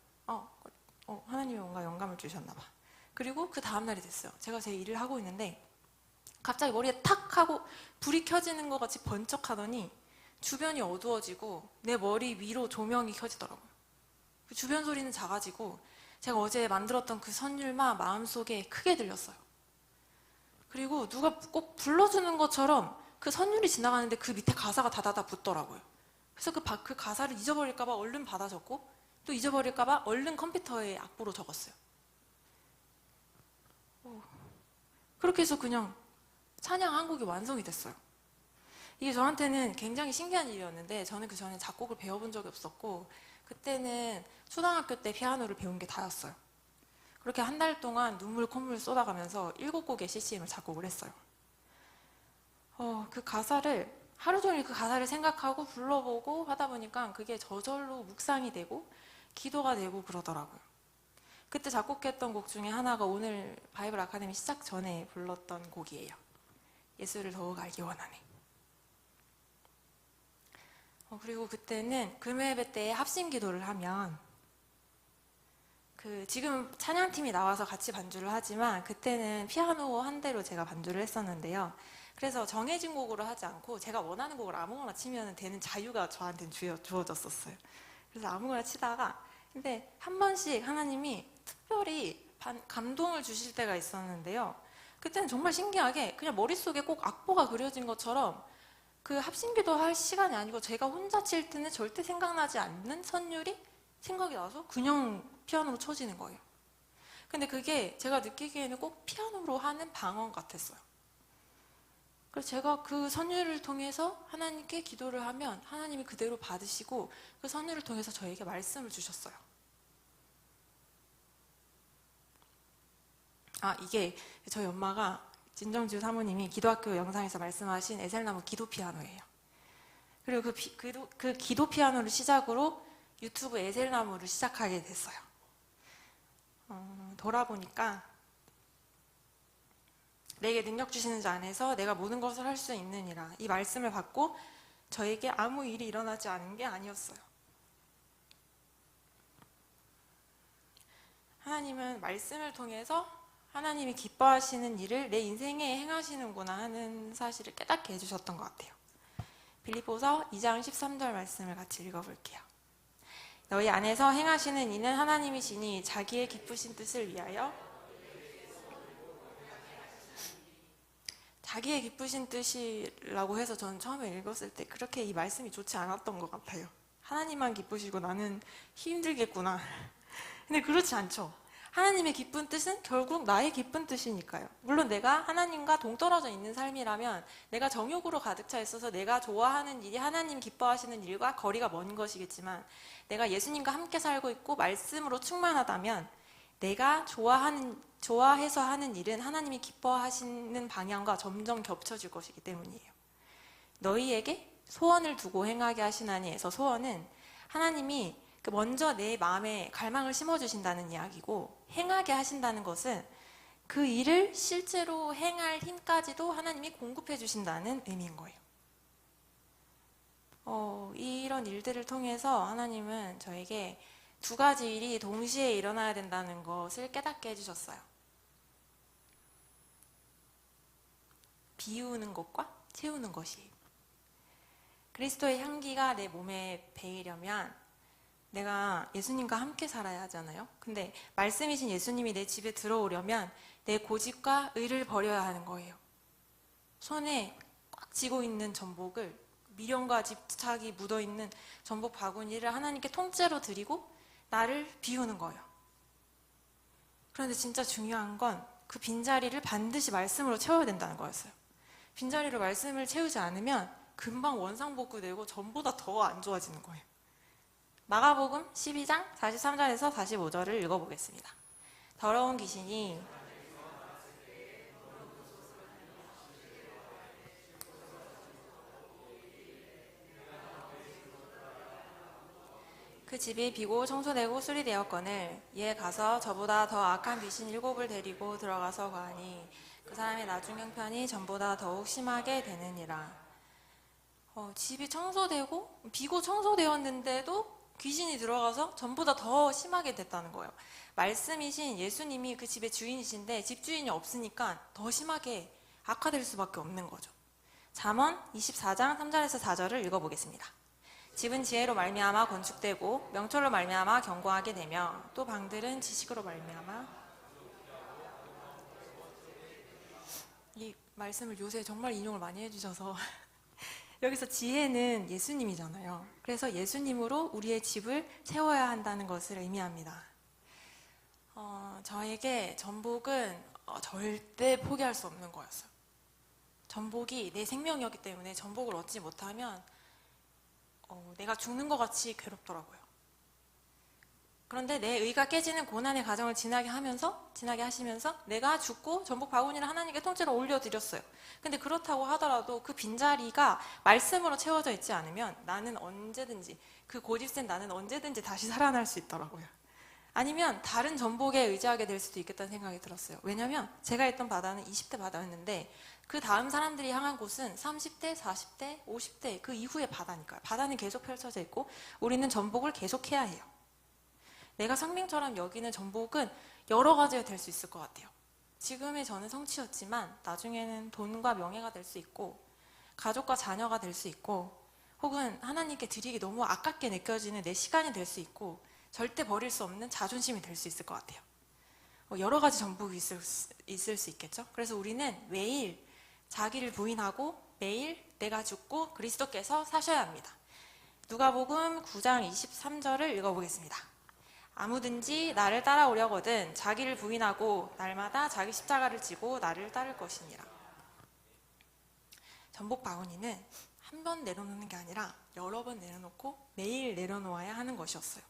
A: 하나님이 뭔가 영감을 주셨나 봐. 그리고 그 다음날이 됐어요. 제가 제 일을 하고 있는데 갑자기 머리에 탁 하고 불이 켜지는 것 같이 번쩍하더니 주변이 어두워지고 내 머리 위로 조명이 켜지더라고요. 그 주변 소리는 작아지고 제가 어제 만들었던 그 선율만 마음속에 크게 들렸어요. 그리고 누가 꼭 불러주는 것처럼 그 선율이 지나가는데 그 밑에 가사가 다다다 붙더라고요. 그래서 그 가사를 잊어버릴까봐 얼른 받아 적고 또 잊어버릴까봐 얼른 컴퓨터에 악보로 적었어요. 그렇게 해서 그냥 찬양 한 곡이 완성이 됐어요. 이게 저한테는 굉장히 신기한 일이었는데 저는 그 전에 작곡을 배워본 적이 없었고 그때는 초등학교 때 피아노를 배운 게 다였어요. 그렇게 한 달 동안 눈물 콧물 쏟아가면서 7곡의 CCM을 작곡을 했어요. 그 가사를 하루 종일 그 가사를 생각하고 불러보고 하다 보니까 그게 저절로 묵상이 되고 기도가 되고 그러더라고요. 그때 작곡했던 곡 중에 하나가 오늘 바이블 아카데미 시작 전에 불렀던 곡이에요. 예수를 더욱 알기 원하네. 그리고 그때는 금요예배 때 합심 기도를 하면 지금 찬양팀이 나와서 같이 반주를 하지만 그때는 피아노 한 대로 제가 반주를 했었는데요. 그래서 정해진 곡으로 하지 않고 제가 원하는 곡을 아무거나 치면 되는 자유가 저한테는 주어졌었어요. 그래서 아무거나 치다가 근데 한 번씩 하나님이 특별히 감동을 주실 때가 있었는데요. 그때는 정말 신기하게 그냥 머릿속에 꼭 악보가 그려진 것처럼 그 합심기도 할 시간이 아니고 제가 혼자 칠 때는 절대 생각나지 않는 선율이 생각이 나서 그냥 피아노로 쳐지는 거예요. 근데 그게 제가 느끼기에는 꼭 피아노로 하는 방언 같았어요. 그래서 제가 그 선율을 통해서 하나님께 기도를 하면 하나님이 그대로 받으시고 그 선율을 통해서 저에게 말씀을 주셨어요. 이게 저희 엄마가 진정주 사모님이 기도학교 영상에서 말씀하신 에셀나무 기도 피아노예요. 그리고 그 기도 피아노를 시작으로 유튜브 에셀나무를 시작하게 됐어요. 돌아보니까 내게 능력 주시는 자 안에서 내가 모든 것을 할 수 있느니라 이 말씀을 받고 저에게 아무 일이 일어나지 않은 게 아니었어요. 하나님은 말씀을 통해서 하나님이 기뻐하시는 일을 내 인생에 행하시는구나 하는 사실을 깨닫게 해주셨던 것 같아요. 빌립보서 2장 13절 말씀을 같이 읽어볼게요. 너희 안에서 행하시는 이는 하나님이시니 자기의 기쁘신 뜻을 위하여 자기의 기쁘신 뜻이라고 해서 저는 처음에 읽었을 때 그렇게 이 말씀이 좋지 않았던 것 같아요. 하나님만 기쁘시고 나는 힘들겠구나. 근데 그렇지 않죠. 하나님의 기쁜 뜻은 결국 나의 기쁜 뜻이니까요. 물론 내가 하나님과 동떨어져 있는 삶이라면 내가 정욕으로 가득 차 있어서 내가 좋아하는 일이 하나님 기뻐하시는 일과 거리가 먼 것이겠지만 내가 예수님과 함께 살고 있고 말씀으로 충만하다면 내가 좋아해서 하는 일은 하나님이 기뻐하시는 방향과 점점 겹쳐질 것이기 때문이에요. 너희에게 소원을 두고 행하게 하시나니에서 소원은 하나님이 먼저 내 마음에 갈망을 심어주신다는 이야기고 행하게 하신다는 것은 그 일을 실제로 행할 힘까지도 하나님이 공급해 주신다는 의미인 거예요. 이런 일들을 통해서 하나님은 저에게 두 가지 일이 동시에 일어나야 된다는 것을 깨닫게 해주셨어요. 비우는 것과 채우는 것이. 그리스도의 향기가 내 몸에 배이려면 내가 예수님과 함께 살아야 하잖아요. 근데 말씀이신 예수님이 내 집에 들어오려면 내 고집과 의를 버려야 하는 거예요. 손에 꽉 쥐고 있는 전복을 미련과 집착이 묻어있는 전복 바구니를 하나님께 통째로 드리고 나를 비우는 거예요. 그런데 진짜 중요한 건 그 빈자리를 반드시 말씀으로 채워야 된다는 거였어요. 빈자리로 말씀을 채우지 않으면 금방 원상복구되고 전보다 더 안 좋아지는 거예요. 마가복음 12장 43절에서 45절을 읽어보겠습니다. 더러운 귀신이 그 집이 비고 청소되고 수리되었거늘 이에 가서 저보다 더 악한 귀신 7을 데리고 들어가서 거하니 그 사람의 나중 형편이 전보다 더욱 심하게 되느니라. 집이 청소되고 비고 청소되었는데도 귀신이 들어가서 전보다 더 심하게 됐다는 거예요. 말씀이신 예수님이 그 집의 주인이신데 집주인이 없으니까 더 심하게 악화될 수밖에 없는 거죠. 잠언 24장 3절에서 4절을 읽어보겠습니다. 집은 지혜로 말미암아 건축되고 명철로 말미암아 견고하게 되며 또 방들은 지식으로 말미암아. 이 말씀을 요새 정말 인용을 많이 해주셔서 여기서 지혜는 예수님이잖아요. 그래서 예수님으로 우리의 집을 세워야 한다는 것을 의미합니다. 저에게 전복은 절대 포기할 수 없는 거였어요. 전복이 내 생명이었기 때문에 전복을 얻지 못하면 내가 죽는 것 같이 괴롭더라고요. 그런데 내 의가 깨지는 고난의 과정을 지나게 하시면서 내가 죽고 전복 바구니를 하나님께 통째로 올려드렸어요. 근데 그렇다고 하더라도 그 빈자리가 말씀으로 채워져 있지 않으면 나는 언제든지, 그 고집센 나는 언제든지 다시 살아날 수 있더라고요. 아니면 다른 전복에 의지하게 될 수도 있겠다는 생각이 들었어요. 왜냐면 제가 있던 바다는 20대 바다였는데 그 다음 사람들이 향한 곳은 30대, 40대, 50대 그 이후의 바다니까요. 바다는 계속 펼쳐져 있고 우리는 전복을 계속해야 해요. 내가 생명처럼 여기는 전복은 여러 가지가 될 수 있을 것 같아요. 지금의 저는 성취였지만 나중에는 돈과 명예가 될 수 있고 가족과 자녀가 될 수 있고 혹은 하나님께 드리기 너무 아깝게 느껴지는 내 시간이 될 수 있고 절대 버릴 수 없는 자존심이 될 수 있을 것 같아요. 여러 가지 전복이 있을 수 있겠죠. 그래서 우리는 매일 자기를 부인하고 매일 내가 죽고 그리스도께서 사셔야 합니다. 누가복음 9장 23절을 읽어보겠습니다. 아무든지 나를 따라오려거든 자기를 부인하고 날마다 자기 십자가를 지고 나를 따를 것이니라. 전복 바구니는 한 번 내려놓는 게 아니라 여러 번 내려놓고 매일 내려놓아야 하는 것이었어요.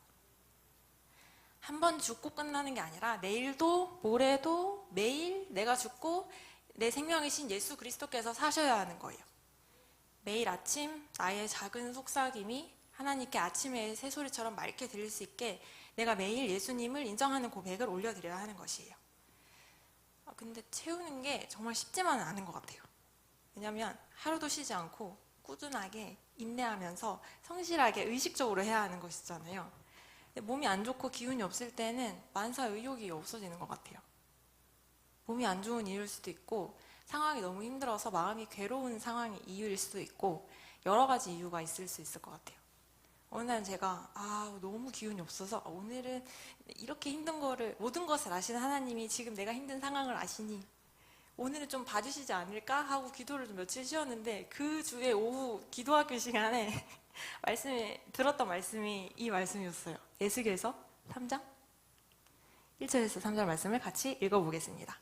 A: 한 번 죽고 끝나는 게 아니라 내일도 모레도 매일 내가 죽고 내 생명이신 예수 그리스도께서 사셔야 하는 거예요. 매일 아침 나의 작은 속삭임이 하나님께 아침의 새소리처럼 맑게 들릴 수 있게 내가 매일 예수님을 인정하는 고백을 올려드려야 하는 것이에요. 근데 채우는 게 정말 쉽지만은 않은 것 같아요. 왜냐하면 하루도 쉬지 않고 꾸준하게 인내하면서 성실하게 의식적으로 해야 하는 것이잖아요. 몸이 안 좋고 기운이 없을 때는 만사 의욕이 없어지는 것 같아요. 몸이 안 좋은 이유일 수도 있고 상황이 너무 힘들어서 마음이 괴로운 상황이 이유일 수도 있고 여러 가지 이유가 있을 수 있을 것 같아요. 어느 날 제가 너무 기운이 없어서 오늘은 이렇게 힘든 거를 모든 것을 아시는 하나님이 지금 내가 힘든 상황을 아시니 오늘은 좀 봐주시지 않을까 하고 기도를 좀 며칠 쉬었는데 그 주에 오후 기도학교 시간에 들었던 말씀이 이 말씀이었어요. 에스겔서 3장 1절에서 3절 말씀을 같이 읽어보겠습니다.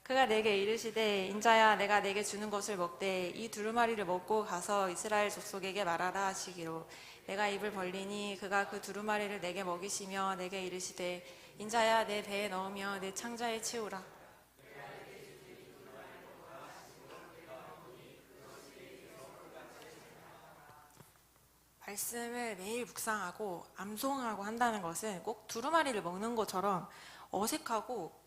A: 그가 내게 이르시되 인자야 내가 내게 주는 것을 먹되 이 두루마리를 먹고 가서 이스라엘 족속에게 말하라 하시기로 내가 입을 벌리니 그가 그 두루마리를 내게 먹이시며 내게 이르시되 인자야 내 배에 넣으며 내 창자에 채우라. 말씀을 매일 묵상하고 암송하고 한다는 것은 꼭 두루마리를 먹는 것처럼 어색하고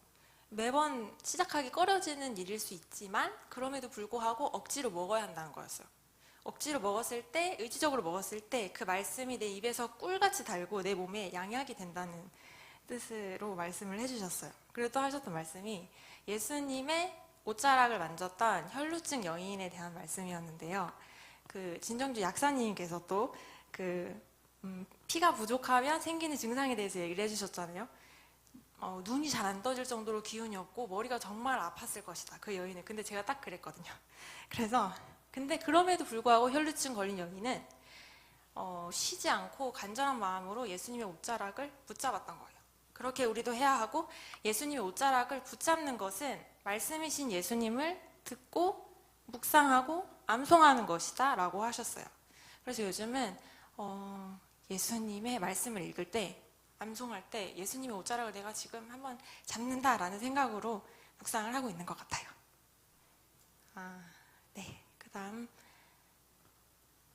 A: 매번 시작하기 꺼려지는 일일 수 있지만 그럼에도 불구하고 억지로 먹어야 한다는 거였어요. 억지로 먹었을 때, 의지적으로 먹었을 때 그 말씀이 내 입에서 꿀같이 달고 내 몸에 양약이 된다는 뜻으로 말씀을 해주셨어요. 그리고 또 하셨던 말씀이 예수님의 옷자락을 만졌던 혈루증 여인에 대한 말씀이었는데요. 그 진정주 약사님께서 또 피가 부족하면 생기는 증상에 대해서 얘기를 해주셨잖아요. 눈이 잘 안 떠질 정도로 기운이 없고 머리가 정말 아팠을 것이다. 그 여인은. 근데 제가 딱 그랬거든요. 근데 그럼에도 불구하고 혈루증 걸린 여인은 쉬지 않고 간절한 마음으로 예수님의 옷자락을 붙잡았던 거예요. 그렇게 우리도 해야 하고 예수님의 옷자락을 붙잡는 것은 말씀이신 예수님을 듣고 묵상하고 암송하는 것이다 라고 하셨어요. 그래서 요즘은 예수님의 말씀을 읽을 때, 암송할 때 예수님의 옷자락을 내가 지금 한번 잡는다라는 생각으로 묵상을 하고 있는 것 같아요. 네. 그 다음,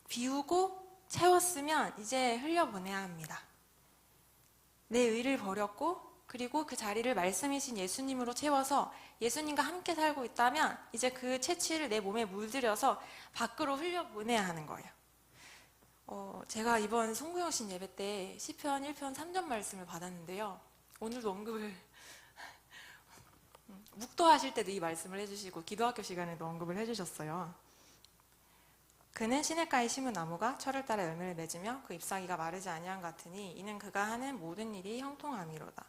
A: 비우고 채웠으면 이제 흘려보내야 합니다. 내 의를 버렸고 그리고 그 자리를 말씀이신 예수님으로 채워서 예수님과 함께 살고 있다면 이제 그 채취를 내 몸에 물들여서 밖으로 흘려보내야 하는 거예요. 제가 이번 송구영신 예배 때 시편 1편 3절 말씀을 받았는데요. 오늘도 언급을 묵도하실 때도 이 말씀을 해주시고 기도학교 시간에도 언급을 해주셨어요. 그는 시냇가에 심은 나무가 철을 따라 열매를 맺으며 그 잎사귀가 마르지 아니함 같으니 이는 그가 하는 모든 일이 형통함이로다.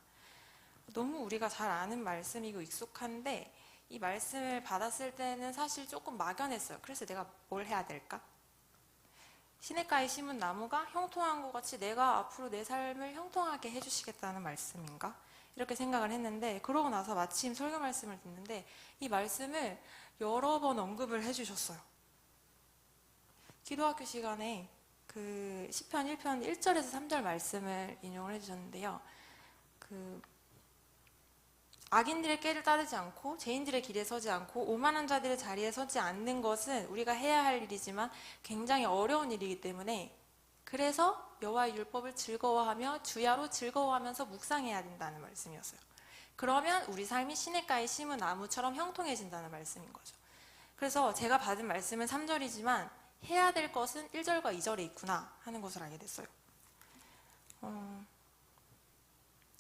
A: 너무 우리가 잘 아는 말씀이고 익숙한데 이 말씀을 받았을 때는 사실 조금 막연했어요. 그래서 내가 뭘 해야 될까? 시냇가에 심은 나무가 형통한 것 같이 내가 앞으로 내 삶을 형통하게 해주시겠다는 말씀인가? 이렇게 생각을 했는데 그러고 나서 마침 설교 말씀을 듣는데 이 말씀을 여러 번 언급을 해주셨어요. 기도학교 시간에 그 시편 1편 1절에서 3절 말씀을 인용을 해주셨는데요. 악인들의 꾀를 따르지 않고 죄인들의 길에 서지 않고 오만한 자들의 자리에 서지 않는 것은 우리가 해야 할 일이지만 굉장히 어려운 일이기 때문에 그래서 여호와의 율법을 즐거워하며 주야로 즐거워하면서 묵상해야 된다는 말씀이었어요. 그러면 우리 삶이 시냇가에 심은 나무처럼 형통해진다는 말씀인 거죠. 그래서 제가 받은 말씀은 3절이지만 해야 될 것은 1절과 2절에 있구나 하는 것을 알게 됐어요.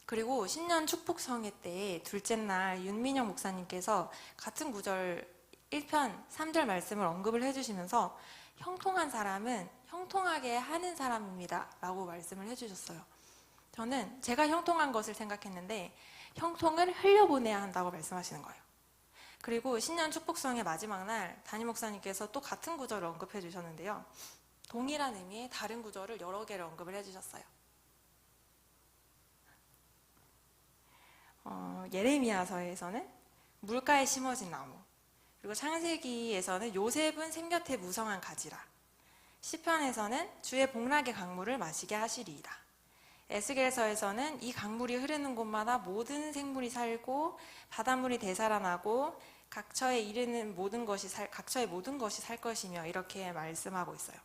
A: 그리고 신년 축복성회 때 둘째 날 윤민영 목사님께서 같은 구절 1편 3절 말씀을 언급을 해주시면서 형통한 사람은 형통하게 하는 사람입니다 라고 말씀을 해주셨어요. 저는 제가 형통한 것을 생각했는데 형통을 흘려보내야 한다고 말씀하시는 거예요. 그리고 신년 축복성의 마지막 날 담임 목사님께서 또 같은 구절을 언급해 주셨는데요. 동일한 의미의 다른 구절을 여러 개를 언급을 해주셨어요. 예레미야서에서는 물가에 심어진 나무, 그리고 창세기에서는 요셉은 샘곁에 무성한 가지라, 시편에서는 주의 복락의 강물을 마시게 하시리이다. 에스겔서에서는 이 강물이 흐르는 곳마다 모든 생물이 살고 바닷물이 되살아나고 각처의 모든 것이 살 것이며 이렇게 말씀하고 있어요.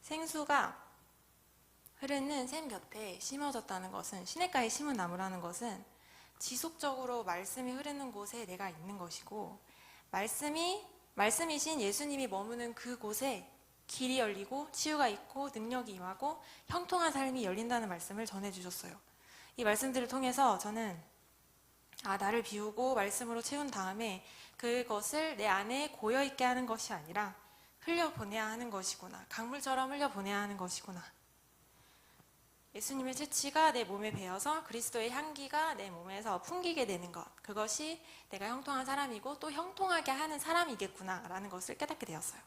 A: 생수가 흐르는 샘 곁에 심어졌다는 것은, 시냇가에 심은 나무라는 것은 지속적으로 말씀이 흐르는 곳에 내가 있는 것이고, 말씀이신 예수님이 머무는 그곳에 길이 열리고 치유가 있고 능력이 임하고 형통한 삶이 열린다는 말씀을 전해주셨어요. 이 말씀들을 통해서 저는 나를 비우고 말씀으로 채운 다음에 그것을 내 안에 고여있게 하는 것이 아니라 흘려보내야 하는 것이구나, 강물처럼 흘려보내야 하는 것이구나, 예수님의 채취가 내 몸에 배어서 그리스도의 향기가 내 몸에서 풍기게 되는 것, 그것이 내가 형통한 사람이고 또 형통하게 하는 사람이겠구나 라는 것을 깨닫게 되었어요.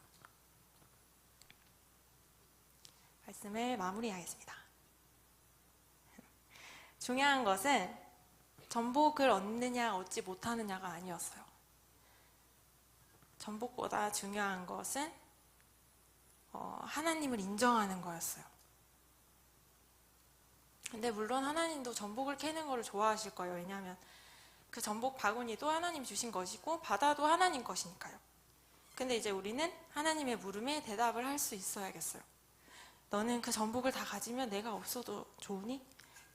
A: 말씀을 마무리하겠습니다. 중요한 것은 전복을 얻느냐 얻지 못하느냐가 아니었어요. 전복보다 중요한 것은 하나님을 인정하는 거였어요. 근데 물론 하나님도 전복을 캐는 거를 좋아하실 거예요. 왜냐하면 그 전복 바구니도 하나님 주신 것이고 바다도 하나님 것이니까요. 근데 이제 우리는 하나님의 물음에 대답을 할 수 있어야겠어요. 너는 그 전복을 다 가지면 내가 없어도 좋으니?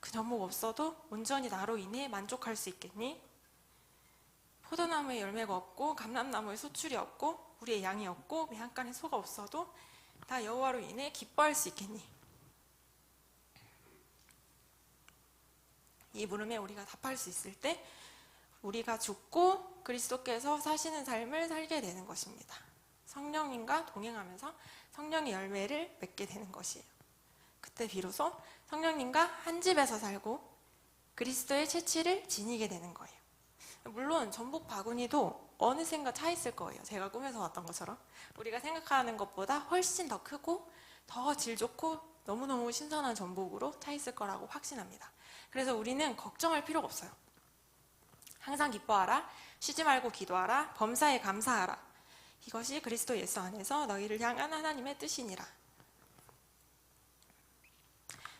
A: 그 전복 없어도 온전히 나로 인해 만족할 수 있겠니? 포도나무에 열매가 없고 감람나무에 소출이 없고 우리의 양이 없고 매한간에 소가 없어도 다 여호와로 인해 기뻐할 수 있겠니? 이 물음에 우리가 답할 수 있을 때 우리가 죽고 그리스도께서 사시는 삶을 살게 되는 것입니다. 성령님과 동행하면서 성령의 열매를 맺게 되는 것이에요. 그때 비로소 성령님과 한 집에서 살고 그리스도의 채취를 지니게 되는 거예요. 물론 전복 바구니도 어느샌가 차 있을 거예요. 제가 꿈에서 왔던 것처럼 우리가 생각하는 것보다 훨씬 더 크고 더 질 좋고 너무너무 신선한 전복으로 차 있을 거라고 확신합니다. 그래서 우리는 걱정할 필요가 없어요. 항상 기뻐하라, 쉬지 말고 기도하라, 범사에 감사하라. 이것이 그리스도 예수 안에서 너희를 향한 하나님의 뜻이니라.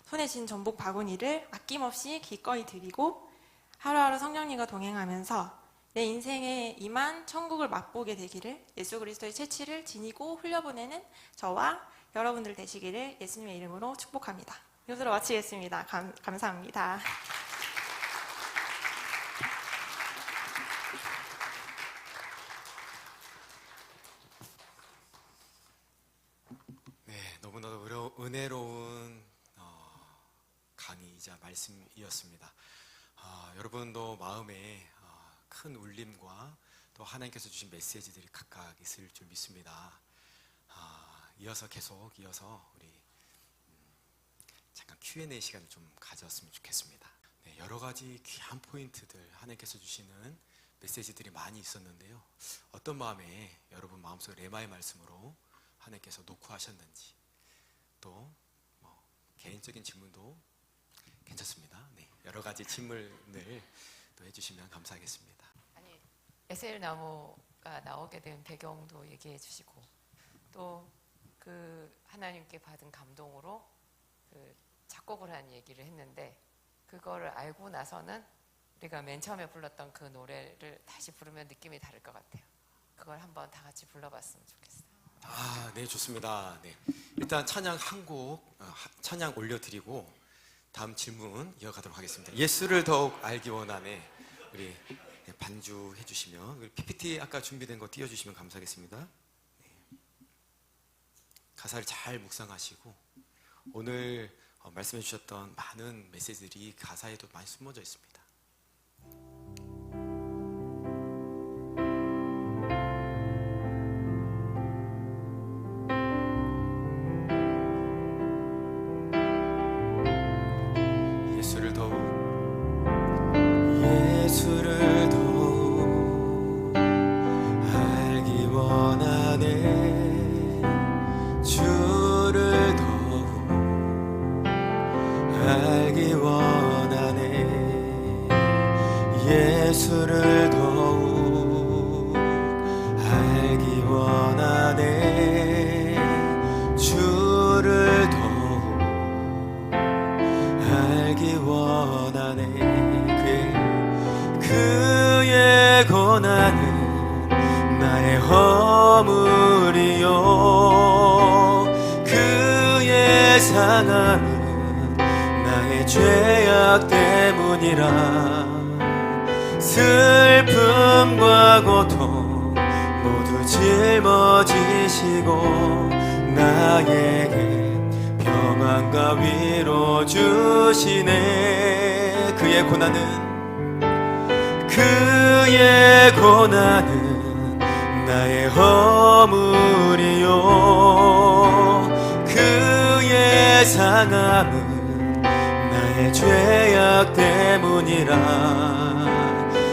A: 손에 쥔 전복 바구니를 아낌없이 기꺼이 드리고 하루하루 성령님과 동행하면서 내 인생에 임한 천국을 맛보게 되기를 예수 그리스도의 채취를 지니고 흘려보내는 저와 여러분들 되시기를 예수님의 이름으로 축복합니다. 이것으로 마치겠습니다. 감사합니다.
B: 네, 너무나도 은혜로운 강의이자 말씀이었습니다. 여러분도 마음에 큰 울림과 또 하나님께서 주신 메시지들이 각각 있을 줄 믿습니다. 이어서 우리 잠깐 Q&A 시간을 좀 가졌으면 좋겠습니다. 네, 여러 가지 귀한 포인트들 하나님께서 주시는 메시지들이 많이 있었는데요. 어떤 마음에 여러분 마음속에 레마의 말씀으로 하나님께서 놓고 하셨는지, 또 개인적인 질문도 괜찮습니다. 네, 여러 가지 질문을 또 해주시면 감사하겠습니다.
C: 아니, 에셀 나무가 나오게 된 배경도 얘기해 주시고, 또 그 하나님께 받은 감동으로 그 작곡을 한 얘기를 했는데, 그거를 알고 나서는 우리가 맨 처음에 불렀던 그 노래를 다시 부르면 느낌이 다를 것 같아요. 그걸 한번 다 같이 불러봤으면 좋겠어요.
B: 네, 좋습니다. 네, 일단 찬양 한 곡 찬양 올려드리고 다음 질문 이어가도록 하겠습니다. 예수를 더욱 알기 원하네, 우리 반주해 주시면, 우리 PPT 아까 준비된 거 띄워주시면 감사하겠습니다. 네. 가사를 잘 묵상하시고 오늘 말씀해 주셨던 많은 메시지들이 가사에도 많이 숨어져 있습니다. 예수를 더욱 알기 원하네, 주를 더욱 알기 원하네, 예수를 더욱 알기 원하네, 주를 더욱 알기 원하네. 그의 고난은 나의 허물이요, 그의 상함은 나의 죄악 때문이라. 슬픔과 고통 모두 짊어지시고 나에게 평안과 위로 주시네. 그의 고난은 나의 허물이요, 그의 상함은 나의 죄악 때문이라.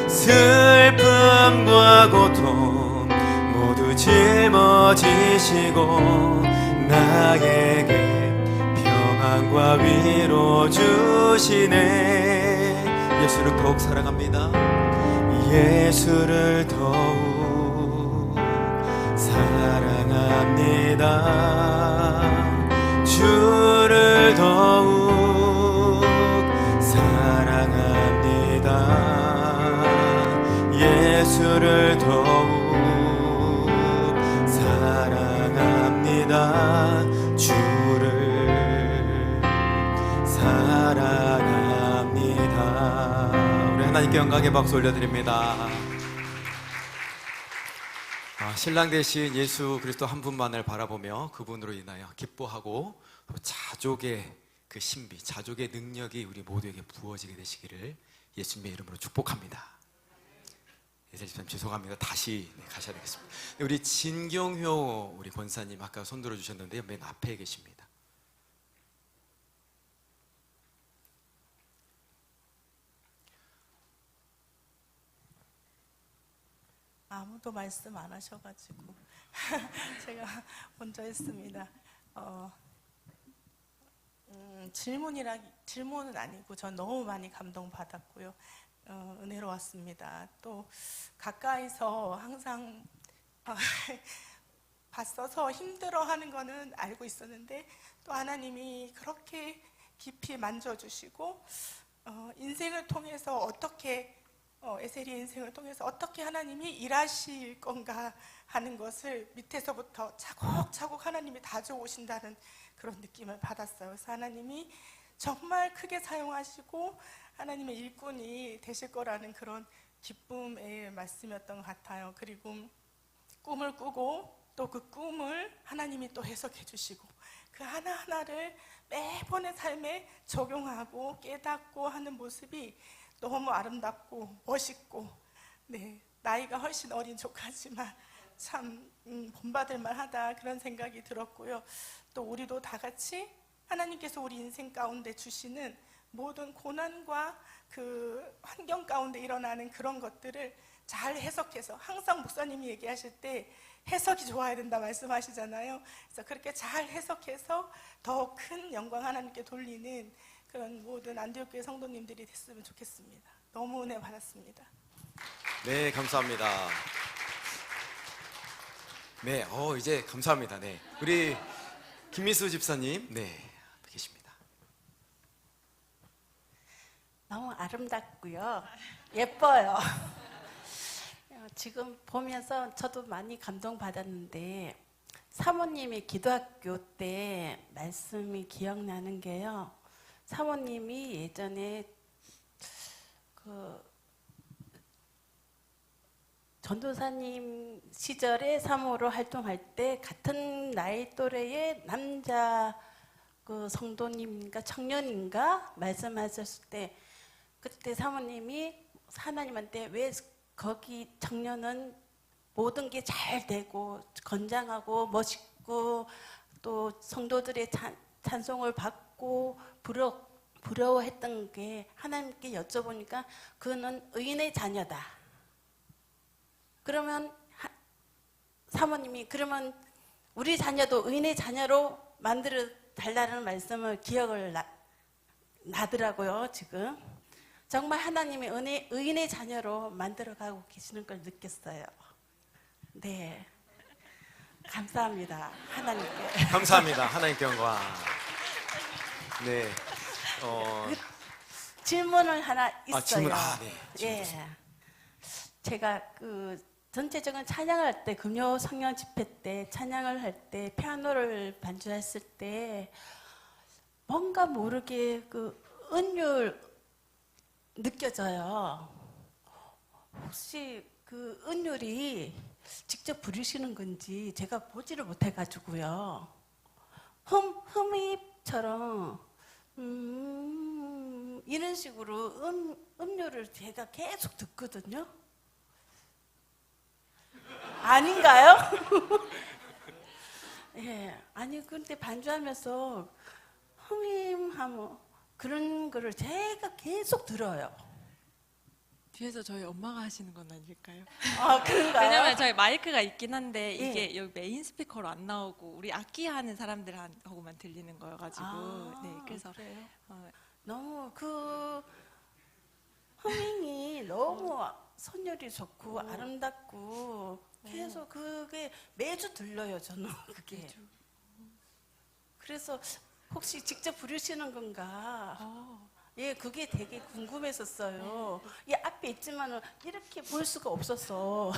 B: 슬픔과 고통 모두 짊어지시고 나에게 평안과 위로 주시네. 예수를 더욱 사랑합니다. 예수를 더욱 사랑합니다. 주를 더욱 사랑합니다. 예수를 더욱 사랑합니다. 주를 사랑합니다. 우리 하나님께 영광의 박수 올려드립니다. 신랑 대신 예수 그리스도 한 분만을 바라보며 그분으로 인하여 기뻐하고 또 자족의 그 신비, 자족의 능력이 우리 모두에게 부어지게 되시기를 예수님의 이름으로 축복합니다. 예수 집사님 죄송합니다. 다시 가셔야 되겠습니다. 우리 진경효 우리 권사님 아까 손 들어주셨는데요, 맨 앞에 계십니다.
D: 아무도 말씀 안 하셔가지고 제가 먼저 했습니다. 질문은 아니고 전 너무 많이 감동받았고요. 은혜로웠습니다. 또 가까이서 항상 봤어서 힘들어하는 거는 알고 있었는데, 또 하나님이 그렇게 깊이 만져주시고 인생을 통해서 어떻게 에셀이의 인생을 통해서 어떻게 하나님이 일하실 건가 하는 것을 밑에서부터 차곡차곡 하나님이 다져오신다는 그런 느낌을 받았어요. 그래서 하나님이 정말 크게 사용하시고 하나님의 일꾼이 되실 거라는 그런 기쁨의 말씀이었던 것 같아요. 그리고 꿈을 꾸고 또 그 꿈을 하나님이 또 해석해 주시고 그 하나하나를 매번의 삶에 적용하고 깨닫고 하는 모습이 너무 아름답고 멋있고, 네, 나이가 훨씬 어린 조카지만 참 본받을 만하다 그런 생각이 들었고요. 또 우리도 다 같이 하나님께서 우리 인생 가운데 주시는 모든 고난과 그 환경 가운데 일어나는 그런 것들을 잘 해석해서, 항상 목사님이 얘기하실 때 해석이 좋아야 된다 말씀하시잖아요. 그래서 그렇게 잘 해석해서 더 큰 영광 하나님께 돌리는 그런 모든 안디옥 교회 성도님들이 됐으면 좋겠습니다. 너무 은혜 받았습니다.
B: 네, 감사합니다. 네, 이제 감사합니다. 네, 우리 김미수 집사님, 네, 계십니다.
E: 너무 아름답고요. 예뻐요. 지금 보면서 저도 많이 감동받았는데 사모님이 기도학교 때 말씀이 기억나는 게요. 사모님이 예전에 그 전도사님 시절에 사모로 활동할 때 같은 나이 또래의 남자 그 성도님인가 청년인가 말씀하셨을 때 그때 사모님이 하나님한테 왜 거기 청년은 모든 게 잘 되고 건장하고 멋있고 또 성도들의 찬송을 받고 부러워했던 게 하나님께 여쭤보니까 그는 의인의 자녀다. 그러면 사모님이 그러면 우리 자녀도 의인의 자녀로 만들어 달라는 말씀을 기억을 나더라고요. 지금 정말 하나님의 의인의 자녀로 만들어가고 계시는 걸 느꼈어요. 네, 감사합니다. 하나님께.
B: 감사합니다. 하나님께 영광. 네,
E: 질문을 하나 있어요.
B: 질문, 네. 질문
E: 예, 제가 그 전체적인 찬양할 때 금요 성령 집회 때 찬양을 할 때 피아노를 반주했을 때 뭔가 모르게 그 은율 느껴져요. 혹시 그 은율이 직접 부르시는 건지 제가 보지를 못해가지고요. 흠입처럼 이런 식으로 음료를 제가 계속 듣거든요. 아닌가요? 예, 아니 근데 반주하면서 흠임하면 그런 거를 제가 계속 들어요.
A: 뒤에서 저희 엄마가 하시는 건 아닐까요?
E: 아, 그런가요?
A: 왜냐면 저희 마이크가 있긴 한데
E: 예.
A: 이게 여기 메인 스피커로 안 나오고 우리 악기 하는 사람들하고만 들리는 거여가지고 네, 그래서
E: 그래요?
A: 너무
E: 그 허밍이 너무 선율이 좋고 아름답고 계속 그게 매주 들려요. 저는 그게. 그래서 혹시 직접 부르시는 건가? 예, 그게 되게 궁금했었어요. 이 앞에 있지만은 이렇게 볼 수가 없었어.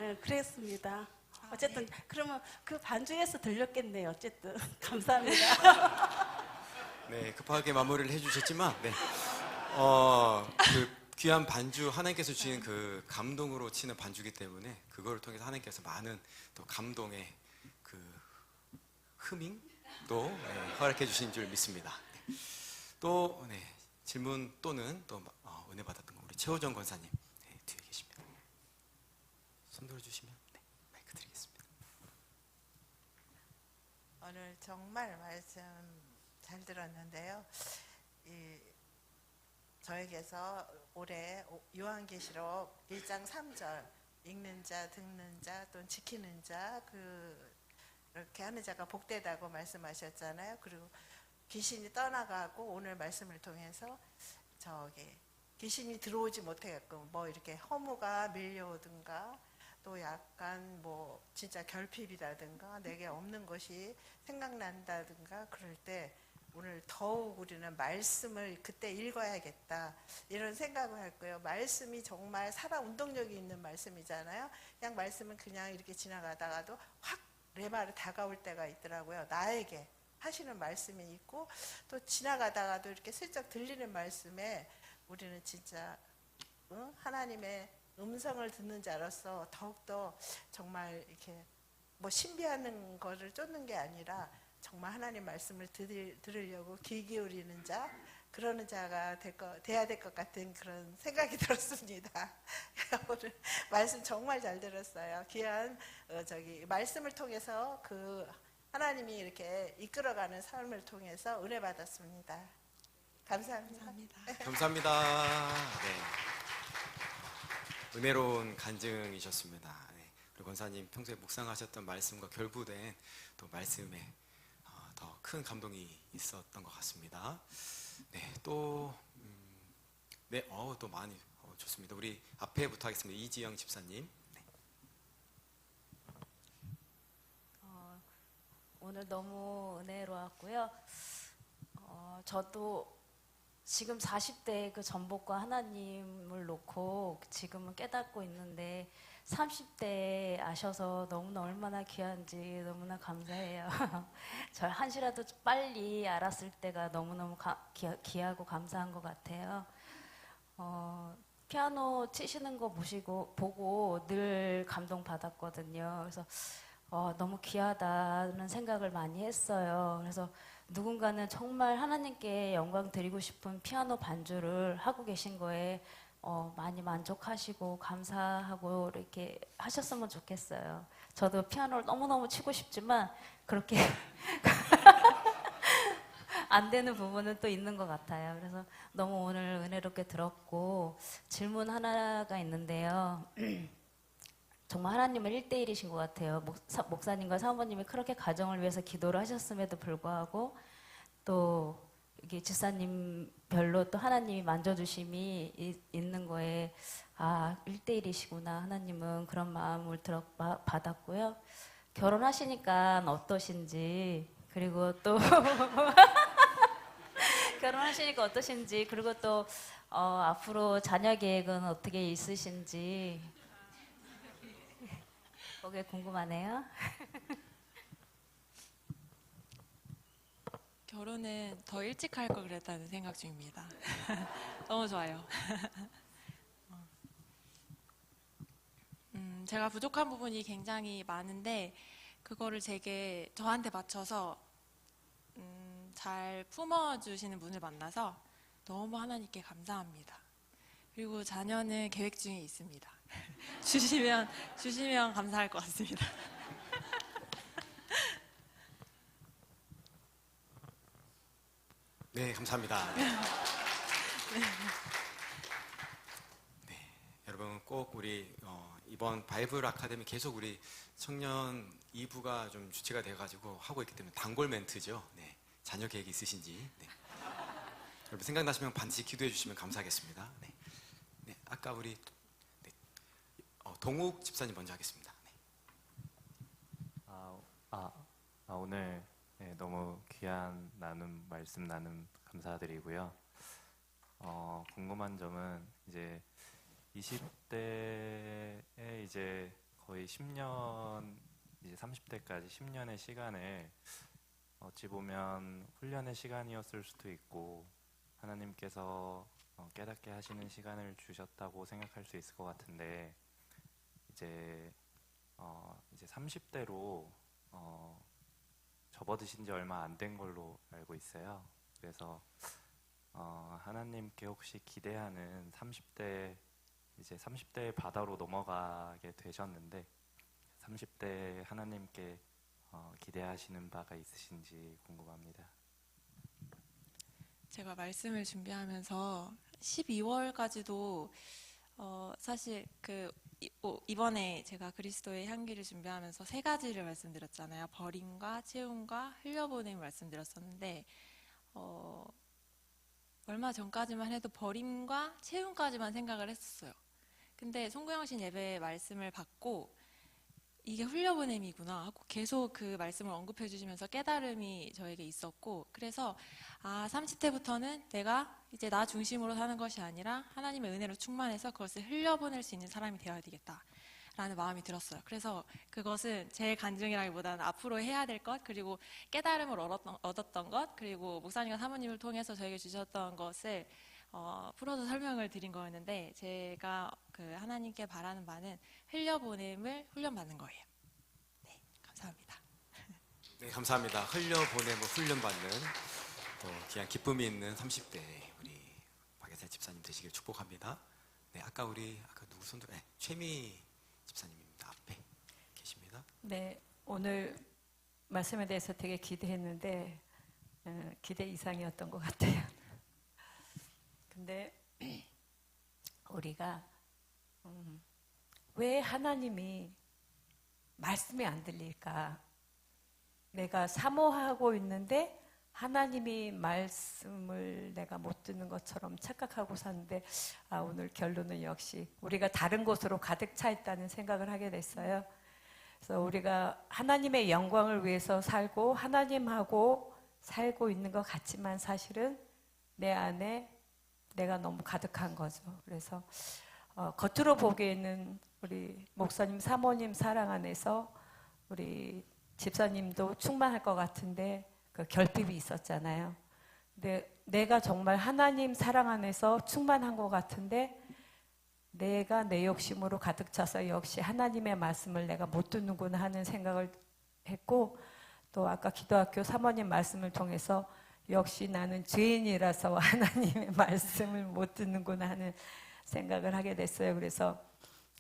E: 예, 그랬습니다. 어쨌든 그러면 그 반주에서 들렸겠네요. 어쨌든 감사합니다.
B: 네, 급하게 마무리를 해주셨지만, 네, 그 귀한 반주 하나님께서 주신 그 감동으로 치는 반주기 때문에 그걸 통해서 하나님께서 많은 또 감동의 그 흐밍도 허락해 주신 줄 믿습니다. 네. 또 질문 또는 또 은혜 받았던 거 우리 최호정 권사님 뒤에 계십니다. 손 들어주시면 마이크 드리겠습니다.
F: 오늘 정말 말씀 잘 들었는데요. 저에게서 올해 요한계시록 1장 3절 읽는 자, 듣는 자, 또는 지키는 자, 그렇게 하는 자가 복되다고 말씀하셨잖아요. 그리고 귀신이 떠나가고 오늘 말씀을 통해서 귀신이 들어오지 못하게끔 뭐 이렇게 허무가 밀려오든가 또 약간 뭐 진짜 결핍이라든가 내게 없는 것이 생각난다든가 그럴 때 오늘 더욱 우리는 말씀을 그때 읽어야겠다 이런 생각을 했고요. 말씀이 정말 살아 운동력이 있는 말씀이잖아요. 그냥 말씀은 그냥 이렇게 지나가다가도 확 내 말에 다가올 때가 있더라고요. 나에게 하시는 말씀이 있고 또 지나가다가도 이렇게 슬쩍 들리는 말씀에 우리는 진짜 하나님의 음성을 듣는 자로서 더욱더 정말 이렇게 뭐 신비하는 거를 쫓는 게 아니라 정말 하나님 말씀을 들으려고 귀 기울이는 자, 그러는 자가 돼야 될 것 같은 그런 생각이 들었습니다. 오늘 말씀 정말 잘 들었어요. 귀한 말씀을 통해서 그 하나님이 이렇게 이끌어가는 삶을 통해서 은혜 받았습니다. 감사합니다.
B: 감사합니다. 네. 은혜로운 간증이셨습니다. 네. 그리고 권사님 평소에 묵상하셨던 말씀과 결부된 또 말씀에 더 큰 감동이 있었던 것 같습니다. 네, 또 또 많이 좋습니다. 우리 앞에부터 하겠습니다. 이지영 집사님. 네.
G: 오늘 너무 은혜로웠고요. 저도 지금 40대의 그 전복과 하나님을 놓고 지금은 깨닫고 있는데 30대에 아셔서 너무나 얼마나 귀한지 너무나 감사해요. 저 한시라도 빨리 알았을 때가 너무너무 귀하고 감사한 것 같아요. 피아노 치시는 거 보고 늘 감동받았거든요. 그래서 너무 귀하다는 생각을 많이 했어요. 그래서 누군가는 정말 하나님께 영광 드리고 싶은 피아노 반주를 하고 계신 거에 많이 만족하시고 감사하고 이렇게 하셨으면 좋겠어요. 저도 피아노를 너무너무 치고 싶지만 그렇게 안 되는 부분은 또 있는 것 같아요. 그래서 너무 오늘 은혜롭게 들었고 질문 하나가 있는데요. 정말 하나님은 1대1이신 것 같아요. 목사님과 사모님이 그렇게 가정을 위해서 기도를 하셨음에도 불구하고 또 이게 집사님별로 또 하나님이 만져주심이 있는 거에 1대1이시구나. 하나님은 그런 마음을 받았고요. 결혼하시니까 어떠신지, 그리고 또 결혼하시니까 어떠신지, 그리고 또 앞으로 자녀 계획은 어떻게 있으신지 그게 궁금하네요.
A: 결혼은 더 일찍 할 걸 그랬다는 생각 중입니다. 너무 좋아요. 제가 부족한 부분이 굉장히 많은데 그거를 저한테 맞춰서 잘 품어주시는 분을 만나서 너무 하나님께 감사합니다. 그리고 자녀는 계획 중에 있습니다. 주시면 감사할 것 같습니다.
B: 네, 감사합니다. 네. 여러분 꼭 우리 이번 바이블 아카데미 계속 우리 청년 2부가 좀 주체가 돼가지고 하고 있기 때문에 단골 멘트죠. 네, 자녀 계획 있으신지. 네. 여러분 생각나시면 반드시 기도해 주시면 감사하겠습니다. 네. 네, 아까 우리 동욱 집사님 먼저 하겠습니다. 네.
H: 오늘 너무 귀한 말씀 나눔 감사드리고요. 궁금한 점은 이제 20대에 이제 거의 10년, 이제 30대까지 10년의 시간을 어찌 보면 훈련의 시간이었을 수도 있고 하나님께서 깨닫게 하시는 시간을 주셨다고 생각할 수 있을 것 같은데 이제 30대로 접어드신 지 얼마 안 된 걸로 알고 있어요. 그래서 하나님께 혹시 기대하는 30대의 바다로 넘어가게 되셨는데 30대 하나님께 기대하시는 바가 있으신지 궁금합니다.
A: 제가 말씀을 준비하면서 12월까지도 사실 이번에 제가 그리스도의 향기를 준비하면서 3가지를 말씀드렸잖아요. 버림과 채움과 흘려보냄을 말씀드렸었는데 얼마 전까지만 해도 버림과 채움까지만 생각을 했었어요. 근데 송구영신 예배 말씀을 받고 이게 흘려보냄이구나 하고 계속 그 말씀을 언급해 주시면서 깨달음이 저에게 있었고, 그래서 30대부터는 내가 이제 나 중심으로 사는 것이 아니라 하나님의 은혜로 충만해서 그것을 흘려보낼 수 있는 사람이 되어야 되겠다 라는 마음이 들었어요. 그래서 그것은 제 간증이라기보다는 앞으로 해야 될 것, 그리고 깨달음을 얻었던 것, 그리고 목사님과 사모님을 통해서 저에게 주셨던 것을 풀어서 설명을 드린 거였는데, 제가 그 하나님께 바라는 바는 흘려보냄을 훈련받는 거예요. 네, 감사합니다.
B: 네, 감사합니다. 흘려보내고 훈련받는 또 귀한 기쁨이 있는 30대 우리 박예슬 집사님 되시길 축복합니다. 네, 아까 누구 손들? 네, 최미 집사님입니다. 앞에 계십니다.
I: 네, 오늘 말씀에 대해서 되게 기대했는데 기대 이상이었던 것 같아요. 근데 우리가 왜 하나님이 말씀이 안 들릴까? 내가 사모하고 있는데 하나님이 말씀을 내가 못 듣는 것처럼 착각하고 사는데, 오늘 결론은 역시 우리가 다른 곳으로 가득 차 있다는 생각을 하게 됐어요. 그래서 우리가 하나님의 영광을 위해서 살고 하나님하고 살고 있는 것 같지만 사실은 내 안에 내가 너무 가득한 거죠. 그래서 겉으로 보기에는 우리 목사님, 사모님 사랑 안에서 우리 집사님도 충만할 것 같은데 그 결핍이 있었잖아요. 근데 내가 정말 하나님 사랑 안에서 충만한 것 같은데 내가 내 욕심으로 가득 차서 역시 하나님의 말씀을 내가 못 듣는구나 하는 생각을 했고, 또 아까 기도학교 사모님 말씀을 통해서 역시 나는 죄인이라서 하나님의 말씀을 못 듣는구나 하는 생각을 하게 됐어요. 그래서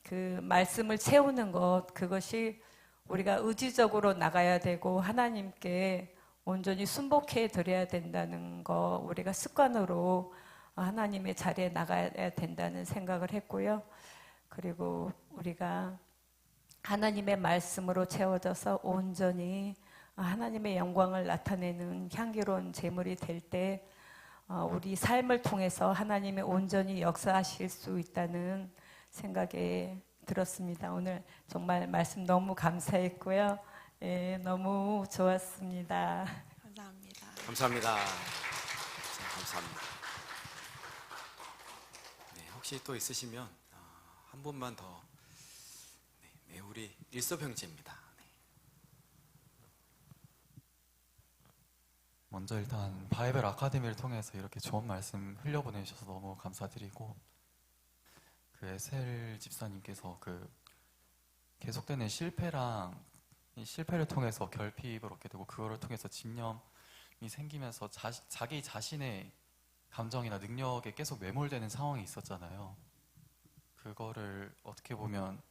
I: 그 말씀을 채우는 것, 그것이 우리가 의지적으로 나가야 되고 하나님께 온전히 순복해 드려야 된다는 거, 우리가 습관으로 하나님의 자리에 나가야 된다는 생각을 했고요. 그리고 우리가 하나님의 말씀으로 채워져서 온전히 하나님의 영광을 나타내는 향기로운 제물이 될 때 우리 삶을 통해서 하나님이 온전히 역사하실 수 있다는 생각에 들었습니다. 오늘 정말 말씀 너무 감사했고요. 예, 너무 좋았습니다.
A: 감사합니다.
B: 감사합니다. 감사합니다. 네, 혹시 또 있으시면 한 분만 더. 네, 우리 일서병지입니다. 네.
J: 먼저 일단 바이벨 아카데미를 통해서 이렇게 좋은 말씀 흘려보내주셔서 너무 감사드리고, 그 에셀 집사님께서 그 계속되는 이 실패를 통해서 결핍을 얻게 되고 그거를 통해서 집념이 생기면서 자기 자신의 감정이나 능력에 계속 매몰되는 상황이 있었잖아요. 그거를 어떻게 보면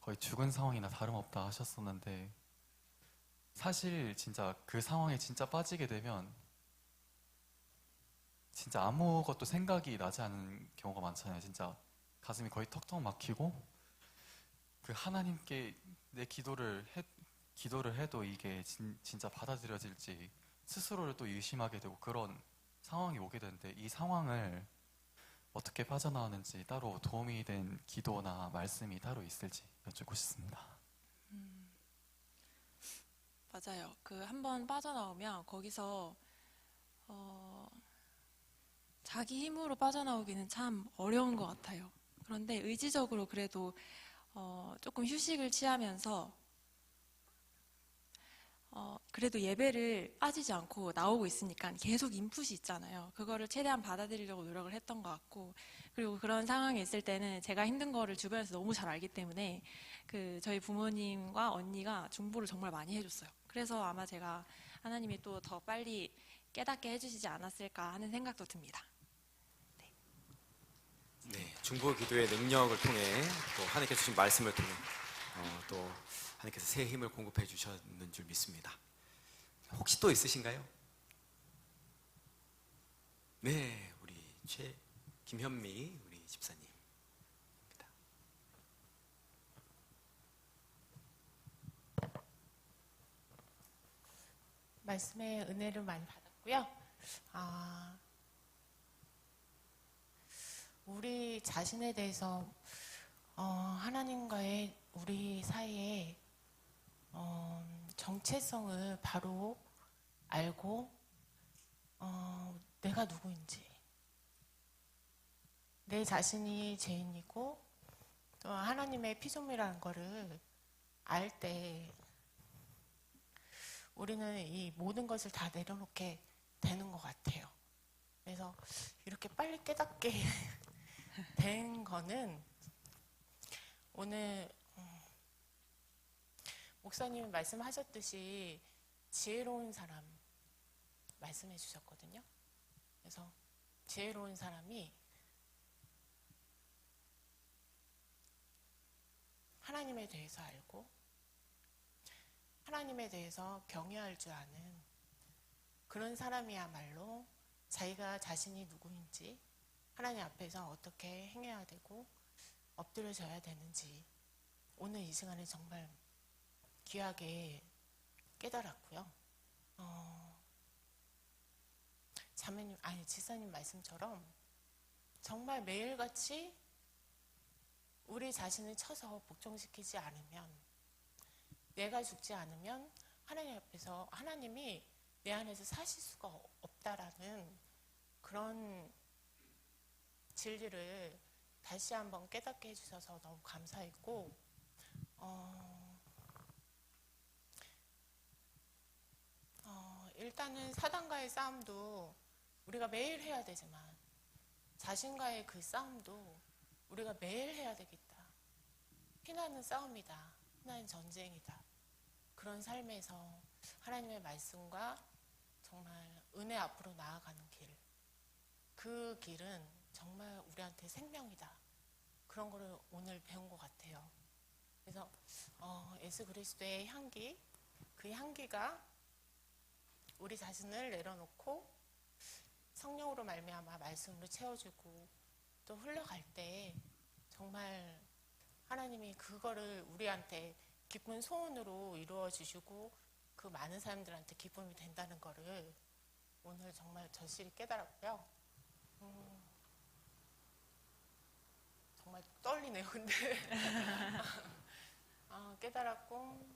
J: 거의 죽은 상황이나 다름없다 하셨었는데, 사실 진짜 그 상황에 진짜 빠지게 되면 진짜 아무것도 생각이 나지 않는 경우가 많잖아요. 진짜 가슴이 거의 턱턱 막히고, 그 하나님께 내 기도를 해도 이게 진짜 받아들여질지 스스로를 또 의심하게 되고 그런 상황이 오게 되는데, 이 상황을 어떻게 빠져나오는지 따로 도움이 된 기도나 말씀이 따로 있을지 여쭙고 싶습니다.
A: 맞아요. 그 한번 빠져나오면 거기서 자기 힘으로 빠져나오기는 참 어려운 것 같아요. 그런데 의지적으로 그래도 조금 휴식을 취하면서 그래도 예배를 빠지지 않고 나오고 있으니까 계속 인풋이 있잖아요. 그거를 최대한 받아들이려고 노력을 했던 것 같고, 그리고 그런 상황에 있을 때는 제가 힘든 거를 주변에서 너무 잘 알기 때문에 그 저희 부모님과 언니가 중보를 정말 많이 해줬어요. 그래서 아마 제가 하나님이 또 더 빨리 깨닫게 해주시지 않았을까 하는 생각도 듭니다.
B: 네, 중보 기도의 능력을 통해 또 하나님께서 주신 말씀을 통해 또 하나님께서 새 힘을 공급해 주셨는 줄 믿습니다. 혹시 또 있으신가요? 네, 우리 김현미 우리 집사님입니다.
K: 말씀의 은혜를 많이 받았고요. 우리 자신에 대해서 하나님과의 우리 사이에 정체성을 바로 알고 내가 누구인지, 내 자신이 죄인이고 또 하나님의 피조물이라는 거를 알 때 우리는 이 모든 것을 다 내려놓게 되는 것 같아요. 그래서 이렇게 빨리 깨닫게 된 거는 오늘 목사님이 말씀하셨듯이 지혜로운 사람 말씀해 주셨거든요. 그래서 지혜로운 사람이 하나님에 대해서 알고 하나님에 대해서 경외할 줄 아는 그런 사람이야말로 자기가 자신이 누구인지, 하나님 앞에서 어떻게 행해야 되고 엎드려져야 되는지 오늘 이 시간에 정말 귀하게 깨달았고요. 지사님 말씀처럼 정말 매일같이 우리 자신을 쳐서 복종시키지 않으면, 내가 죽지 않으면 하나님 앞에서 하나님이 내 안에서 사실 수가 없다라는 그런 진리를 다시 한번 깨닫게 해주셔서 너무 감사했고, 일단은 사단과의 싸움도 우리가 매일 해야 되지만 자신과의 그 싸움도 우리가 매일 해야 되겠다. 피나는 싸움이다. 피나는 전쟁이다. 그런 삶에서 하나님의 말씀과 정말 은혜 앞으로 나아가는 길, 그 길은 정말 우리한테 생명이다. 그런 거를 오늘 배운 것 같아요. 그래서 예수 그리스도의 향기, 그 향기가 우리 자신을 내려놓고 성령으로 말미암아 말씀으로 채워주고 또 흘러갈 때 정말 하나님이 그거를 우리한테 기쁜 소원으로 이루어 주시고 그 많은 사람들한테 기쁨이 된다는 거를 오늘 정말 절실히 깨달았고요. 정말 떨리네요. 근데 깨달았고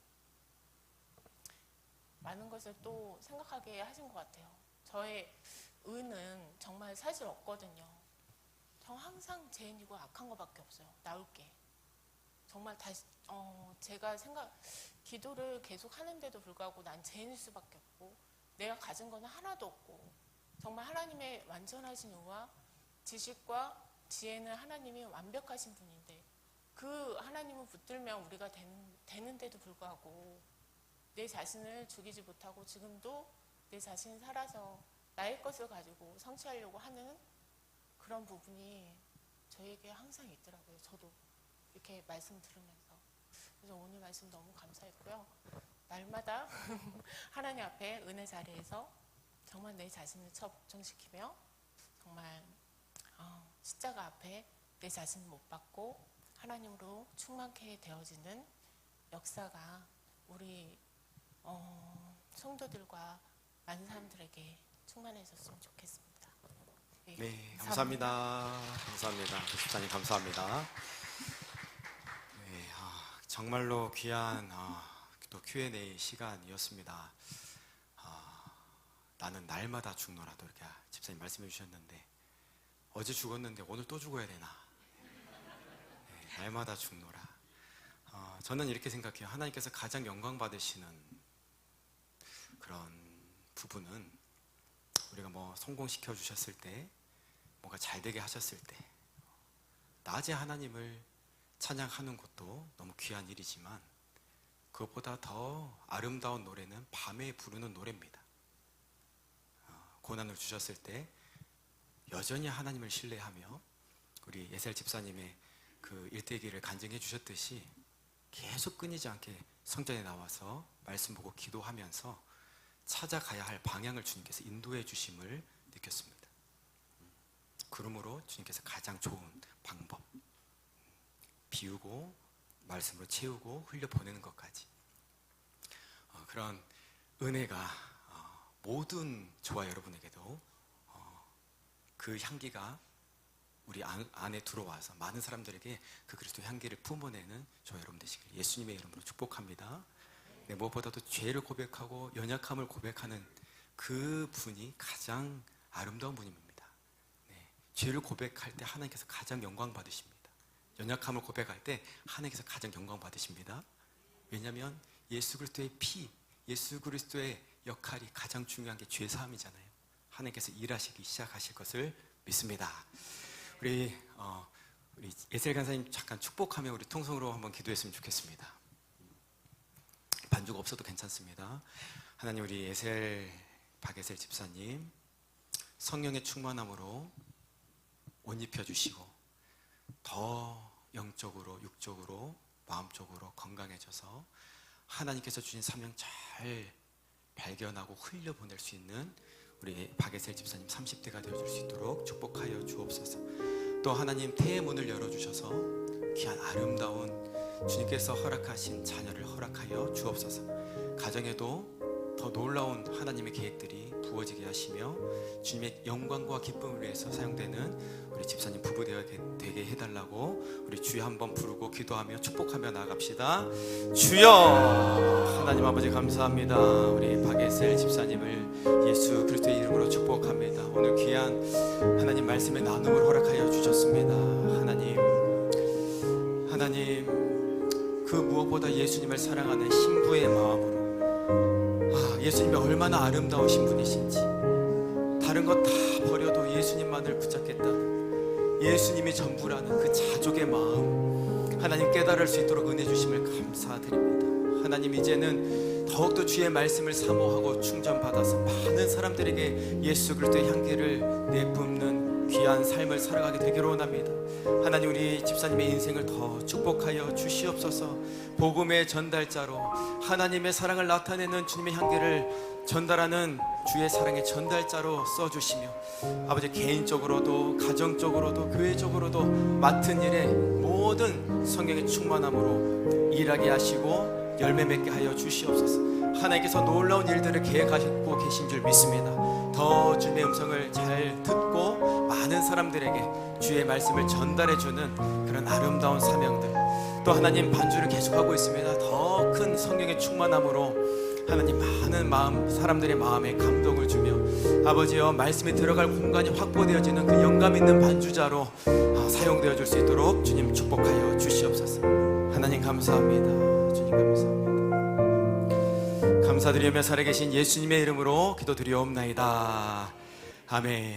K: 많은 것을 또 생각하게 하신 것 같아요. 저의 의는 정말 사실 없거든요. 저 항상 죄인이고 악한 것밖에 없어요. 나올 게. 정말 다시 제가 기도를 계속 하는데도 불구하고 난 죄인일 수밖에 없고 내가 가진 거는 하나도 없고 정말 하나님의 완전하신 의와 지식과 지혜는 하나님이 완벽하신 분인데 그 하나님을 붙들면 우리가 되는데도 불구하고 내 자신을 죽이지 못하고 지금도 내 자신이 살아서 나의 것을 가지고 성취하려고 하는 그런 부분이 저에게 항상 있더라고요. 저도 이렇게 말씀 들으면서. 그래서 오늘 말씀 너무 감사했고요. 날마다 하나님 앞에 은혜 자리에서 정말 내 자신을 복종시키며 정말 십자가 앞에 내 자신을 못 받고 하나님으로 충만케 되어지는 역사가 우리 성도들과 많은 사람들에게 충만해졌으면 좋겠습니다.
B: 네, 감사합니다. 감사합니다. 집사님 감사합니다. 네, 정말로 귀한 또 Q&A 시간이었습니다. 나는 날마다 죽노라도 이렇게 집사님 말씀해 주셨는데 어제 죽었는데 오늘 또 죽어야 되나? 네, 날마다 죽노라. 저는 이렇게 생각해요. 하나님께서 가장 영광 받으시는 그런 부분은 우리가 뭐 성공시켜 주셨을 때, 뭔가 잘 되게 하셨을 때, 낮에 하나님을 찬양하는 것도 너무 귀한 일이지만 그것보다 더 아름다운 노래는 밤에 부르는 노래입니다. 고난을 주셨을 때 여전히 하나님을 신뢰하며 우리 예살 집사님의 그 일대기를 간증해 주셨듯이 계속 끊이지 않게 성전에 나와서 말씀 보고 기도하면서 찾아가야 할 방향을 주님께서 인도해 주심을 느꼈습니다. 그러므로 주님께서 가장 좋은 방법, 비우고 말씀으로 채우고 흘려보내는 것까지 그런 은혜가 모든 저와 여러분에게도 그 향기가 우리 안에 들어와서 많은 사람들에게 그 그리스도 향기를 품어내는 저와 여러분 되시길 예수님의 이름으로 축복합니다. 무엇보다도 죄를 고백하고 연약함을 고백하는 그 분이 가장 아름다운 분입니다. 죄를 고백할 때 하나님께서 가장 영광 받으십니다. 연약함을 고백할 때 하나님께서 가장 영광 받으십니다. 왜냐하면 예수 그리스도의 피, 예수 그리스도의 역할이 가장 중요한 게 죄사함이잖아요. 하나님께서 일하시기 시작하실 것을 믿습니다. 우리 에셀 간사님 잠깐 축복하며 우리 통성으로 한번 기도했으면 좋겠습니다. 반주가 없어도 괜찮습니다. 하나님, 우리 박에셀 집사님 성령의 충만함으로 옷 입혀주시고 더 영적으로, 육적으로, 마음적으로 건강해져서 하나님께서 주신 사명 잘 발견하고 흘려보낼 수 있는 우리 박에셀 집사님 30대가 되어줄 수 있도록 축복하여 주옵소서. 또 하나님, 태의 문을 열어주셔서 귀한 아름다운 주님께서 허락하신 자녀를 허락하여 주옵소서. 가정에도 더 놀라운 하나님의 계획들이 부어지게 하시며 주님의 영광과 기쁨을 위해서 사용되는 우리 집사님 부부 되게 해달라고 우리 주여 한번 부르고 기도하며 축복하며 나아갑시다. 주여! 하나님 아버지 감사합니다. 우리 박에셀 집사님을 예수 그리스도의 이름으로 축복합니다. 오늘 귀한 하나님 말씀의 나눔을 허락하여 주셨습니다. 하나님 그 무엇보다 예수님을 사랑하는 신부의 마음으로 예수님이 얼마나 아름다우신 분이신지, 다른 것 다 버려도 예수님만을 붙잡겠다는 예수님이 전부라는 그 자족의 마음 하나님 깨달을 수 있도록 은혜 주심을 감사드립니다. 하나님, 이제는 더욱더 주의 말씀을 사모하고 충전받아서 많은 사람들에게 예수 그리스도의 향기를 내뿜는 귀한 삶을 살아가게 되기로 원합니다. 하나님, 우리 집사님의 인생을 더 축복하여 주시옵소서. 복음의 전달자로 하나님의 사랑을 나타내는 주님의 향기를 전달하는 주의 사랑의 전달자로 써주시며 아버지, 개인적으로도 가정적으로도 교회적으로도 맡은 일에 모든 성령의 충만함으로 일하게 하시고 열매 맺게 하여 주시옵소서. 하나님께서 놀라운 일들을 계획하시고 계신 줄 믿습니다. 더 주님의 음성을 잘 듣고 많은 사람들에게 주의 말씀을 전달해주는 그런 아름다운 사명들, 또 하나님 반주를 계속하고 있습니다. 더 큰 성령의 충만함으로 하나님 많은 사람들의 마음에 감동을 주며 아버지여, 말씀에 들어갈 공간이 확보되어지는 그 영감 있는 반주자로 사용되어 줄 수 있도록 주님 축복하여 주시옵소서. 하나님 감사합니다. 주님 감사합니다. 감사드리며 살아계신 예수님의 이름으로 기도드리옵나이다. 아멘.